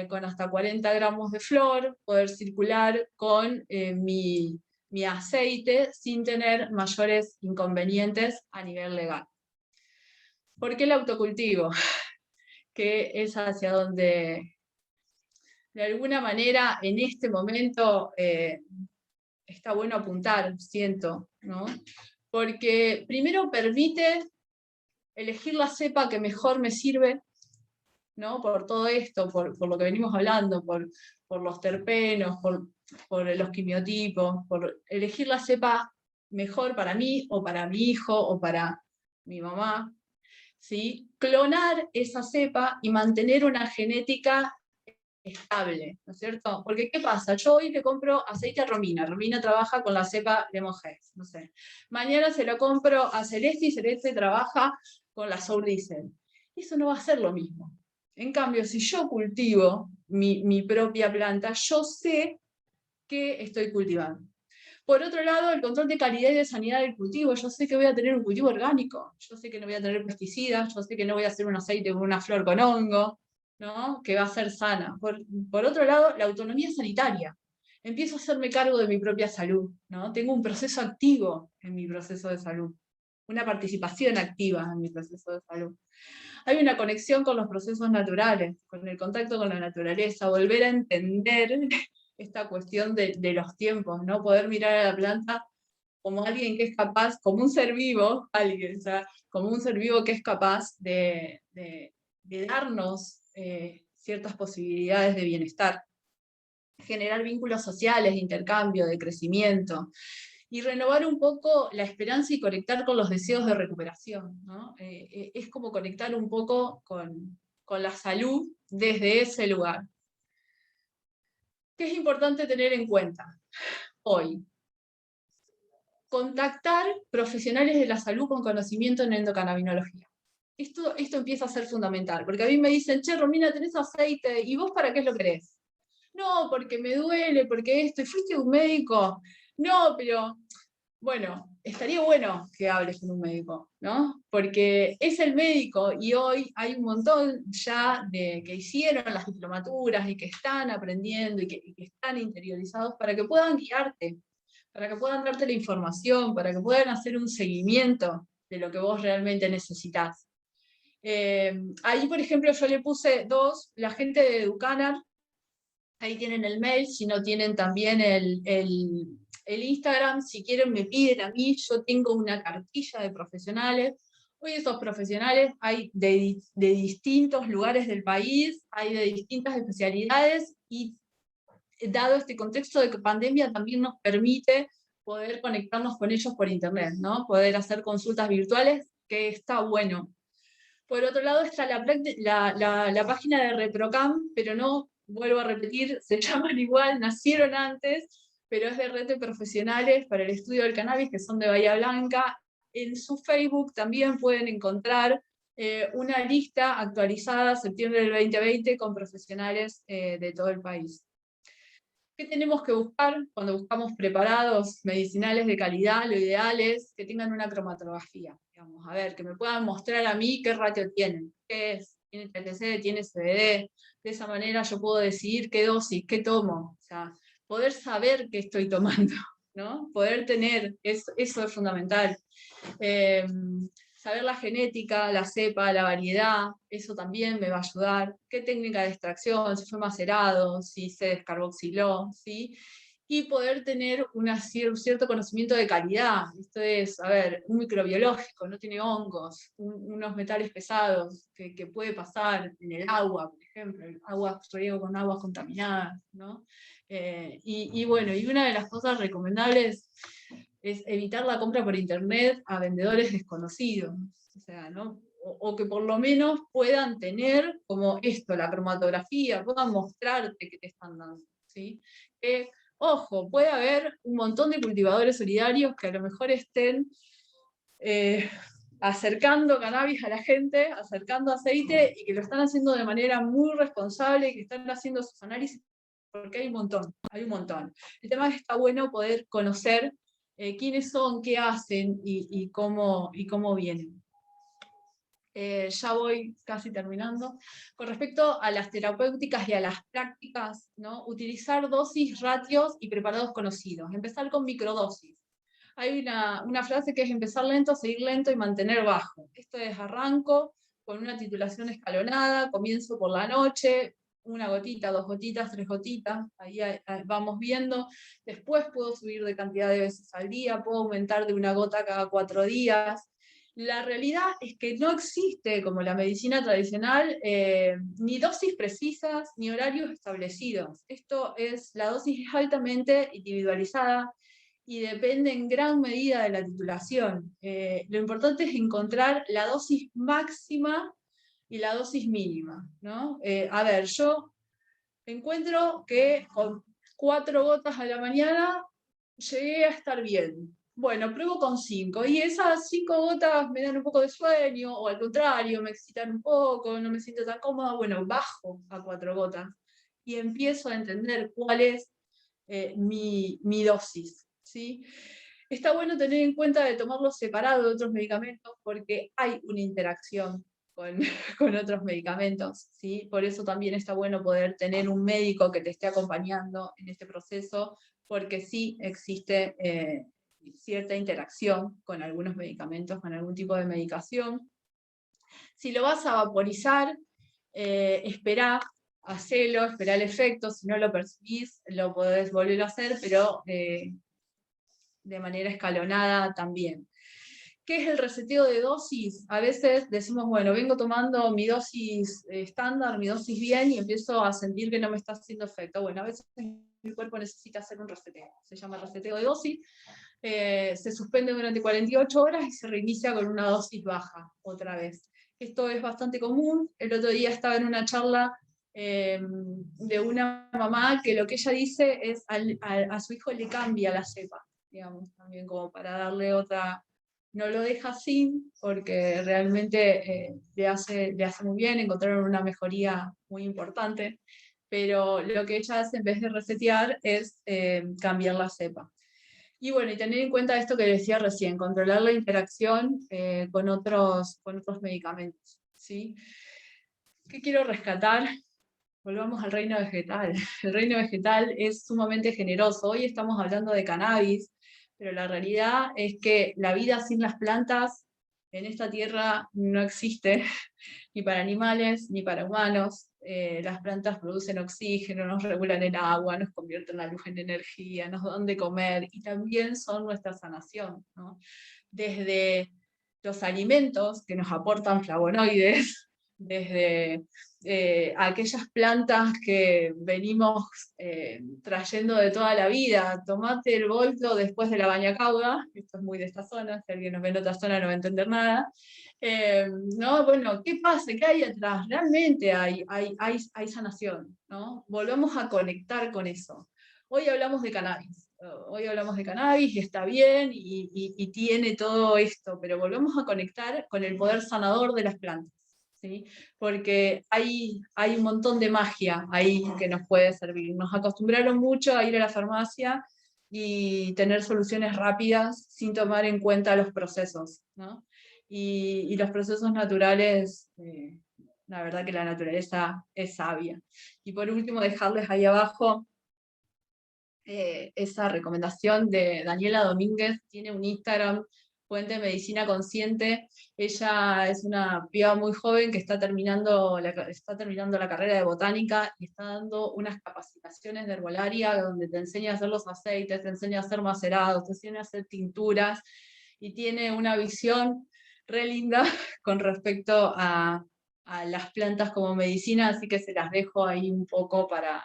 con hasta 40 gramos de flor, poder circular con mi aceite sin tener mayores inconvenientes a nivel legal. ¿Por qué el autocultivo? Que es hacia donde, de alguna manera, en este momento está bueno apuntar, siento, ¿no? Porque primero permite elegir la cepa que mejor me sirve, ¿no? Por todo esto, por lo que venimos hablando, por los terpenos, por los quimiotipos, por elegir la cepa mejor para mí, o para mi hijo, o para mi mamá, ¿sí? Clonar esa cepa y mantener una genética estable, ¿no es cierto? Porque ¿qué pasa? Yo hoy le compro aceite a Romina, Romina trabaja con la cepa Lemon Haze, no sé. Mañana se lo compro a Celeste y Celeste trabaja con la Sour Diesel. Eso no va a ser lo mismo. En cambio, si yo cultivo mi propia planta, yo sé que estoy cultivando. Por otro lado, el control de calidad y de sanidad del cultivo. Yo sé que voy a tener un cultivo orgánico, yo sé que no voy a tener pesticidas, yo sé que no voy a hacer un aceite con una flor con hongo, ¿no? Que va a ser sana. Por otro lado, la autonomía sanitaria. Empiezo a hacerme cargo de mi propia salud, ¿no? Tengo un proceso activo en mi proceso de salud, una participación activa en mi proceso de salud. Hay una conexión con los procesos naturales, con el contacto con la naturaleza, volver a entender esta cuestión de los tiempos, ¿no? Poder mirar a la planta como alguien que es capaz, como un ser vivo, o sea, como un ser vivo que es capaz de darnos ciertas posibilidades de bienestar, generar vínculos sociales, de intercambio, de crecimiento, y renovar un poco la esperanza y conectar con los deseos de recuperación, ¿no? Es como conectar un poco con la salud desde ese lugar. ¿Qué es importante tener en cuenta hoy? Contactar profesionales de la salud con conocimiento en endocannabinología. Esto empieza a ser fundamental, porque a mí me dicen, che, Romina, tenés aceite, ¿y vos para qué lo querés? No, porque me duele, porque esto, ¿y fuiste a un médico? No, pero, bueno, estaría bueno que hables con un médico, ¿no? Porque es el médico, y hoy hay un montón ya que hicieron las diplomaturas, y que están aprendiendo, y que están interiorizados para que puedan guiarte, para que puedan darte la información, para que puedan hacer un seguimiento de lo que vos realmente necesitas. Ahí, por ejemplo, yo le puse 2, la gente de Educanar, ahí tienen el mail, si no tienen también el Instagram, si quieren me piden a mí, yo tengo una cartilla de profesionales. Hoy esos profesionales hay de distintos lugares del país, hay de distintas especialidades, y dado este contexto de pandemia también nos permite poder conectarnos con ellos por internet, ¿no? Poder hacer consultas virtuales, que está bueno. Por otro lado está la página de ReproCam, pero no, vuelvo a repetir, se llaman igual, nacieron antes, pero es de red de profesionales para el estudio del cannabis, que son de Bahía Blanca. En su Facebook también pueden encontrar una lista actualizada, septiembre del 2020, con profesionales de todo el país. ¿Qué tenemos que buscar cuando buscamos preparados medicinales de calidad? Lo ideal es que tengan una cromatografía, digamos, a ver, que me puedan mostrar a mí qué ratio tienen, qué es, tiene THC, tiene CBD, de esa manera yo puedo decidir qué dosis, qué tomo, o sea, poder saber qué estoy tomando, ¿no? Poder tener, eso es fundamental. Saber la genética, la cepa, la variedad, eso también me va a ayudar. ¿Qué técnica de extracción? Si fue macerado, si se descarboxiló, ¿sí? Y poder tener un cierto conocimiento de calidad. Esto es, a ver, un microbiológico, no tiene hongos, unos metales pesados que puede pasar en el agua, por ejemplo, el agua riego con aguas contaminadas, ¿no? Y bueno, y una de las cosas recomendables es evitar la compra por internet a vendedores desconocidos, o sea, ¿no? O que por lo menos puedan tener como esto, la cromatografía, puedan mostrarte qué te están dando, ¿sí? Ojo, puede haber un montón de cultivadores solidarios que a lo mejor estén acercando cannabis a la gente, acercando aceite, y que lo están haciendo de manera muy responsable, y que están haciendo sus análisis, porque hay un montón. El tema es que está bueno poder conocer quiénes son, qué hacen y cómo vienen. Ya voy casi terminando. Con respecto a las terapéuticas y a las prácticas, ¿no? Utilizar dosis, ratios y preparados conocidos. Empezar con microdosis. Hay una frase que es empezar lento, seguir lento y mantener bajo. Esto es arranco con una titulación escalonada, comienzo por la noche, una gotita, 2 gotitas, 3 gotitas, ahí vamos viendo. Después puedo subir de cantidad de veces al día, puedo aumentar de una gota cada 4 días. La realidad es que no existe, como la medicina tradicional, ni dosis precisas, ni horarios establecidos. La dosis es altamente individualizada y depende en gran medida de la titulación. Lo importante es encontrar la dosis máxima y la dosis mínima, ¿no? A ver, yo encuentro que con 4 gotas a la mañana llegué a estar bien. Bueno, pruebo con 5, y esas 5 gotas me dan un poco de sueño, o al contrario, me excitan un poco, no me siento tan cómoda, bueno, bajo a 4 gotas, y empiezo a entender cuál es mi dosis, ¿sí? Está bueno tener en cuenta de tomarlos separados de otros medicamentos, porque hay una interacción con otros medicamentos, ¿sí? Por eso también está bueno poder tener un médico que te esté acompañando en este proceso, porque sí existe cierta interacción con algunos medicamentos, con algún tipo de medicación. Si lo vas a vaporizar, esperá, hacelo, esperá el efecto, si no lo percibís, lo podés volver a hacer, pero de manera escalonada también. ¿Qué es el reseteo de dosis? A veces decimos, bueno, vengo tomando mi dosis estándar, mi dosis bien, y empiezo a sentir que no me está haciendo efecto. Bueno, a veces mi cuerpo necesita hacer un reseteo. Se llama reseteo de dosis. Se suspende durante 48 horas y se reinicia con una dosis baja otra vez. Esto es bastante común. El otro día estaba en una charla de una mamá que lo que ella dice es a su hijo le cambia la cepa, digamos, también como para darle otra. No lo deja así porque realmente le hace muy bien, encontraron una mejoría muy importante, pero lo que ella hace en vez de resetear es cambiar la cepa. Y bueno, y tener en cuenta esto que decía recién, controlar la interacción con otros medicamentos, ¿sí? ¿Qué quiero rescatar? Volvamos al reino vegetal. El reino vegetal es sumamente generoso. Hoy estamos hablando de cannabis, pero la realidad es que la vida sin las plantas en esta tierra no existe, ni para animales, ni para humanos. Las plantas producen oxígeno, nos regulan el agua, nos convierten la luz en energía, nos dan de comer, y también son nuestra sanación, ¿no? Desde los alimentos que nos aportan flavonoides, desde aquellas plantas que venimos trayendo de toda la vida. Tomate el boldo después de la bañacauda, esto es muy de esta zona, si alguien nos ve en otra zona no va a entender nada. ¿No? Bueno, ¿qué pasa? ¿Qué hay atrás? Realmente hay sanación, ¿no? Volvemos a conectar con eso. Hoy hablamos de cannabis, hoy hablamos de cannabis y está bien y tiene todo esto, pero volvemos a conectar con el poder sanador de las plantas, ¿sí? Porque hay un montón de magia ahí que nos puede servir. Nos acostumbraron mucho a ir a la farmacia y tener soluciones rápidas sin tomar en cuenta los procesos, ¿no? Y los procesos naturales, la verdad que la naturaleza es sabia. Y por último, dejarles ahí abajo esa recomendación de Daniela Domínguez, tiene un Instagram, Puente Medicina Consciente. Ella es una piba muy joven que está terminando la carrera de botánica y está dando unas capacitaciones de herbolaria donde te enseña a hacer los aceites, te enseña a hacer macerados, te enseña a hacer tinturas, y tiene una visión re linda con respecto a las plantas como medicina, así que se las dejo ahí un poco para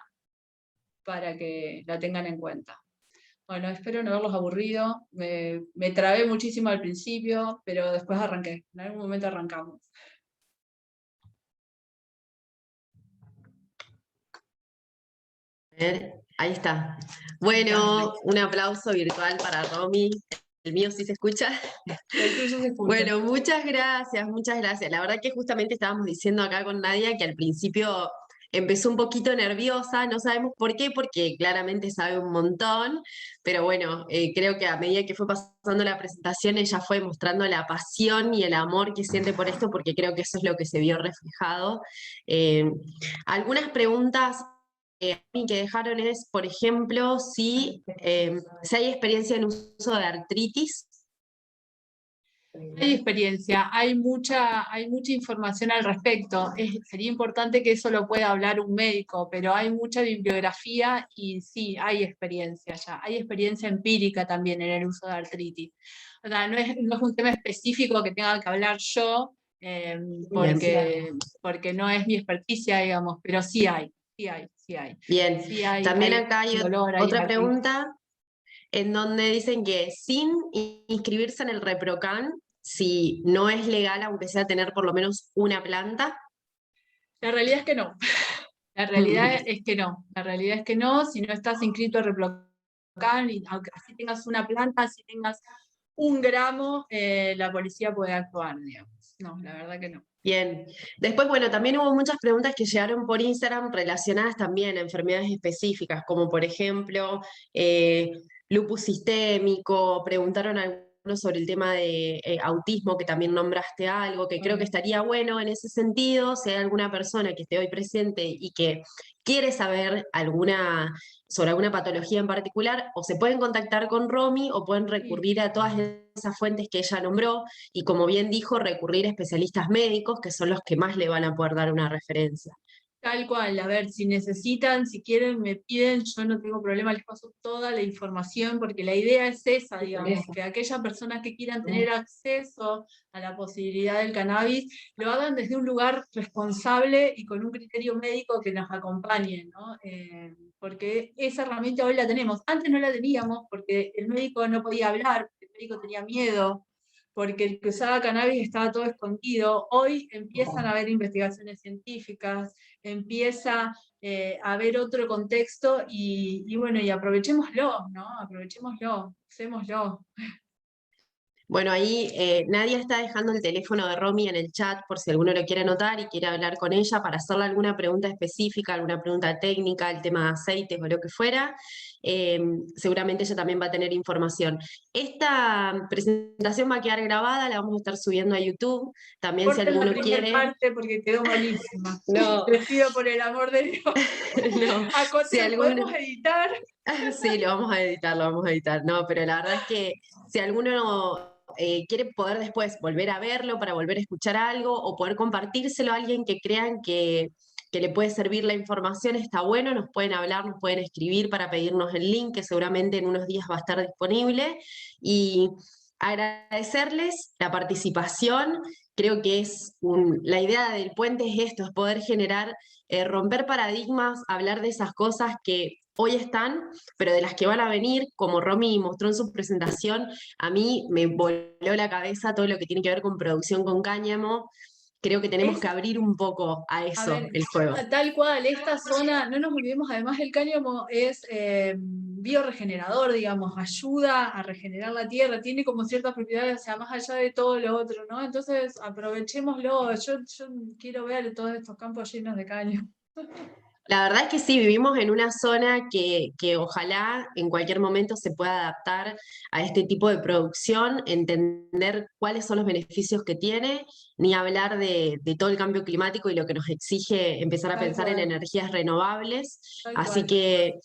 que la tengan en cuenta. Bueno, espero no haberlos aburrido. Me trabé muchísimo al principio, pero después arranqué. En algún momento arrancamos. Ahí está. Bueno, un aplauso virtual para Romy. El mío sí se escucha. El tuyo se escucha. Bueno, muchas gracias, muchas gracias. La verdad que justamente estábamos diciendo acá con Nadia que al principio empezó un poquito nerviosa, no sabemos por qué, porque claramente sabe un montón, pero bueno, creo que a medida que fue pasando la presentación ella fue mostrando la pasión y el amor que siente por esto, porque creo que eso es lo que se vio reflejado. Algunas preguntas que dejaron es, por ejemplo, si hay experiencia en uso de artritis. Hay experiencia, hay mucha información al respecto. Sería importante que eso lo pueda hablar un médico, pero hay mucha bibliografía y sí, hay experiencia ya. Hay experiencia empírica también en el uso de artritis. O sea, no es un tema específico que tenga que hablar yo, porque no es mi experticia, digamos, pero sí hay. Bien, Sí hay, también acá hay dolor, hay otra artritis. pregunta en donde dicen que sin inscribirse en el ReproCan, si no es legal, aunque sea tener por lo menos una planta. La realidad es que no. La realidad es que no. La realidad es que no. Si no estás inscrito a ReproCan, y aunque así tengas una planta, si tengas 1 gramo, la policía puede actuar, digamos. No, la verdad que no. Bien. Después, bueno, también hubo muchas preguntas que llegaron por Instagram relacionadas también a enfermedades específicas, como por ejemplo, lupus sistémico, preguntaron algunos sobre el tema de autismo, que también nombraste algo, que creo que estaría bueno en ese sentido, si hay alguna persona que esté hoy presente y que quiere saber sobre alguna patología en particular, o se pueden contactar con Romy o pueden recurrir a todas esas fuentes que ella nombró, y como bien dijo, recurrir a especialistas médicos, que son los que más le van a poder dar una referencia. Tal cual, a ver, si necesitan, si quieren, me piden, yo no tengo problema, les paso toda la información, porque la idea es esa, digamos, que aquellas personas que quieran tener acceso a la posibilidad del cannabis, lo hagan desde un lugar responsable y con un criterio médico que nos acompañe, ¿no? Porque esa herramienta hoy la tenemos. Antes no la teníamos porque el médico no podía hablar, porque el médico tenía miedo, porque el que usaba cannabis estaba todo escondido. Hoy empiezan a haber investigaciones científicas, empieza a haber otro contexto y bueno, y aprovechémoslo, ¿no? Aprovechémoslo, usémoslo. Bueno, ahí Nadia está dejando el teléfono de Romy en el chat por si alguno lo quiere anotar y quiere hablar con ella para hacerle alguna pregunta específica, alguna pregunta técnica, el tema de aceites o lo que fuera. Seguramente ella también va a tener información. Esta presentación va a quedar grabada, la vamos a estar subiendo a YouTube. También si Corten alguno la primera quiere... parte porque quedó malísima. No. Les pido por el amor de Dios. No. Si ¿Podemos editar? Sí, lo vamos a editar, lo vamos a editar. No, pero la verdad es que si alguno quiere poder después volver a verlo para volver a escuchar algo o poder compartírselo a alguien que crean que le puede servir la información, está bueno, nos pueden hablar, nos pueden escribir para pedirnos el link, que seguramente en unos días va a estar disponible. Y agradecerles la participación. Creo que la idea del puente es esto, es poder generar, romper paradigmas, hablar de esas cosas que hoy están, pero de las que van a venir, como Romy mostró en su presentación. A mí me voló la cabeza todo lo que tiene que ver con producción con cáñamo. creo que tenemos que abrir un poco a A eso, ver, el juego. tal cual, esta zona, no nos olvidemos, además el cáñamo es bioregenerador, digamos, ayuda a regenerar la tierra, tiene como ciertas propiedades, o sea, más allá de todo lo otro, ¿no? Entonces, aprovechémoslo, yo quiero ver todos estos campos llenos de cáñamo. La verdad es que sí, vivimos en una zona que ojalá en cualquier momento se pueda adaptar a este tipo de producción, entender cuáles son los beneficios que tiene, ni hablar de todo el cambio climático y lo que nos exige empezar a Tal pensar en cual, energías renovables. tal Así cual. que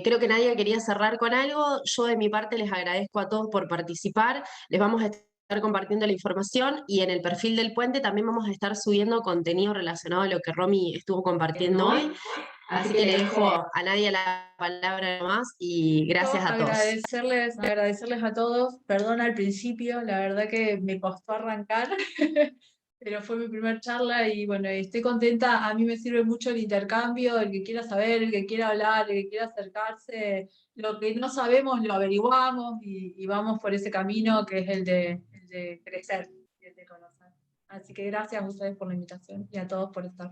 creo que nadie quería cerrar con algo. Yo de mi parte les agradezco a todos por participar. Les vamos a estar compartiendo la información y en el perfil del puente también vamos a estar subiendo contenido relacionado a lo que Romy estuvo compartiendo hoy. Así que le dejo a Nadia la palabra más y gracias a todos. Agradecerles a todos, perdón al principio, la verdad que me costó arrancar, pero fue mi primer charla y bueno, estoy contenta, a mí me sirve mucho el intercambio, el que quiera saber, el que quiera hablar, el que quiera acercarse, lo que no sabemos lo averiguamos y vamos por ese camino que es el de crecer y el de conocer. Así que gracias a ustedes por la invitación y a todos por estar.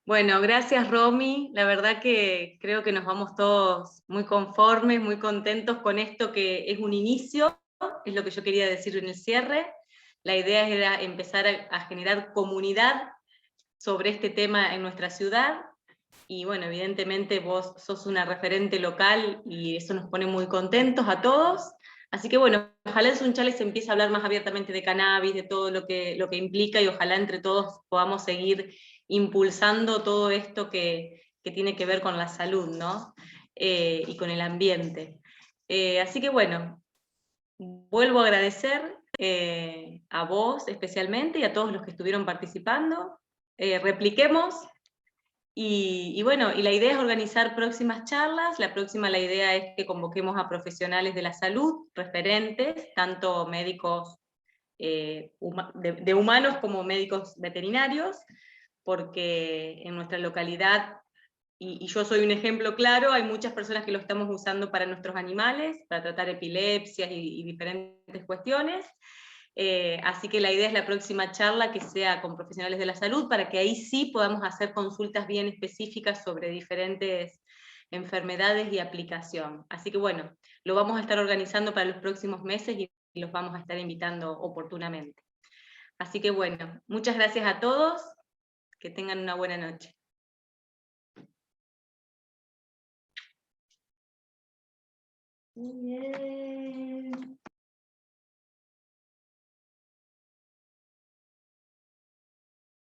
Bueno, gracias Romy, la verdad que creo que nos vamos todos muy conformes, muy contentos con esto que es un inicio, es lo que yo quería decir en el cierre. La idea era empezar a generar comunidad sobre este tema en nuestra ciudad, y bueno, evidentemente vos sos una referente local y eso nos pone muy contentos a todos. Así que bueno, ojalá en Sunchales se empiece a hablar más abiertamente de cannabis, de todo lo que implica, y ojalá entre todos podamos seguir impulsando todo esto que tiene que ver con la salud, ¿no? Y con el ambiente. Así que bueno, vuelvo a agradecer a vos especialmente y a todos los que estuvieron participando. Repliquemos. Y bueno, y la idea es organizar próximas charlas. La idea es que convoquemos a profesionales de la salud, referentes, tanto médicos de humanos como médicos veterinarios, porque en nuestra localidad, y yo soy un ejemplo claro, hay muchas personas que lo estamos usando para nuestros animales, para tratar epilepsias y diferentes cuestiones. Así que la idea es la próxima charla que sea con profesionales de la salud, para que ahí sí podamos hacer consultas bien específicas sobre diferentes enfermedades y aplicación. Así que bueno, lo vamos a estar organizando para los próximos meses y los vamos a estar invitando oportunamente. Así que bueno, muchas gracias a todos, que tengan una buena noche. Muy bien.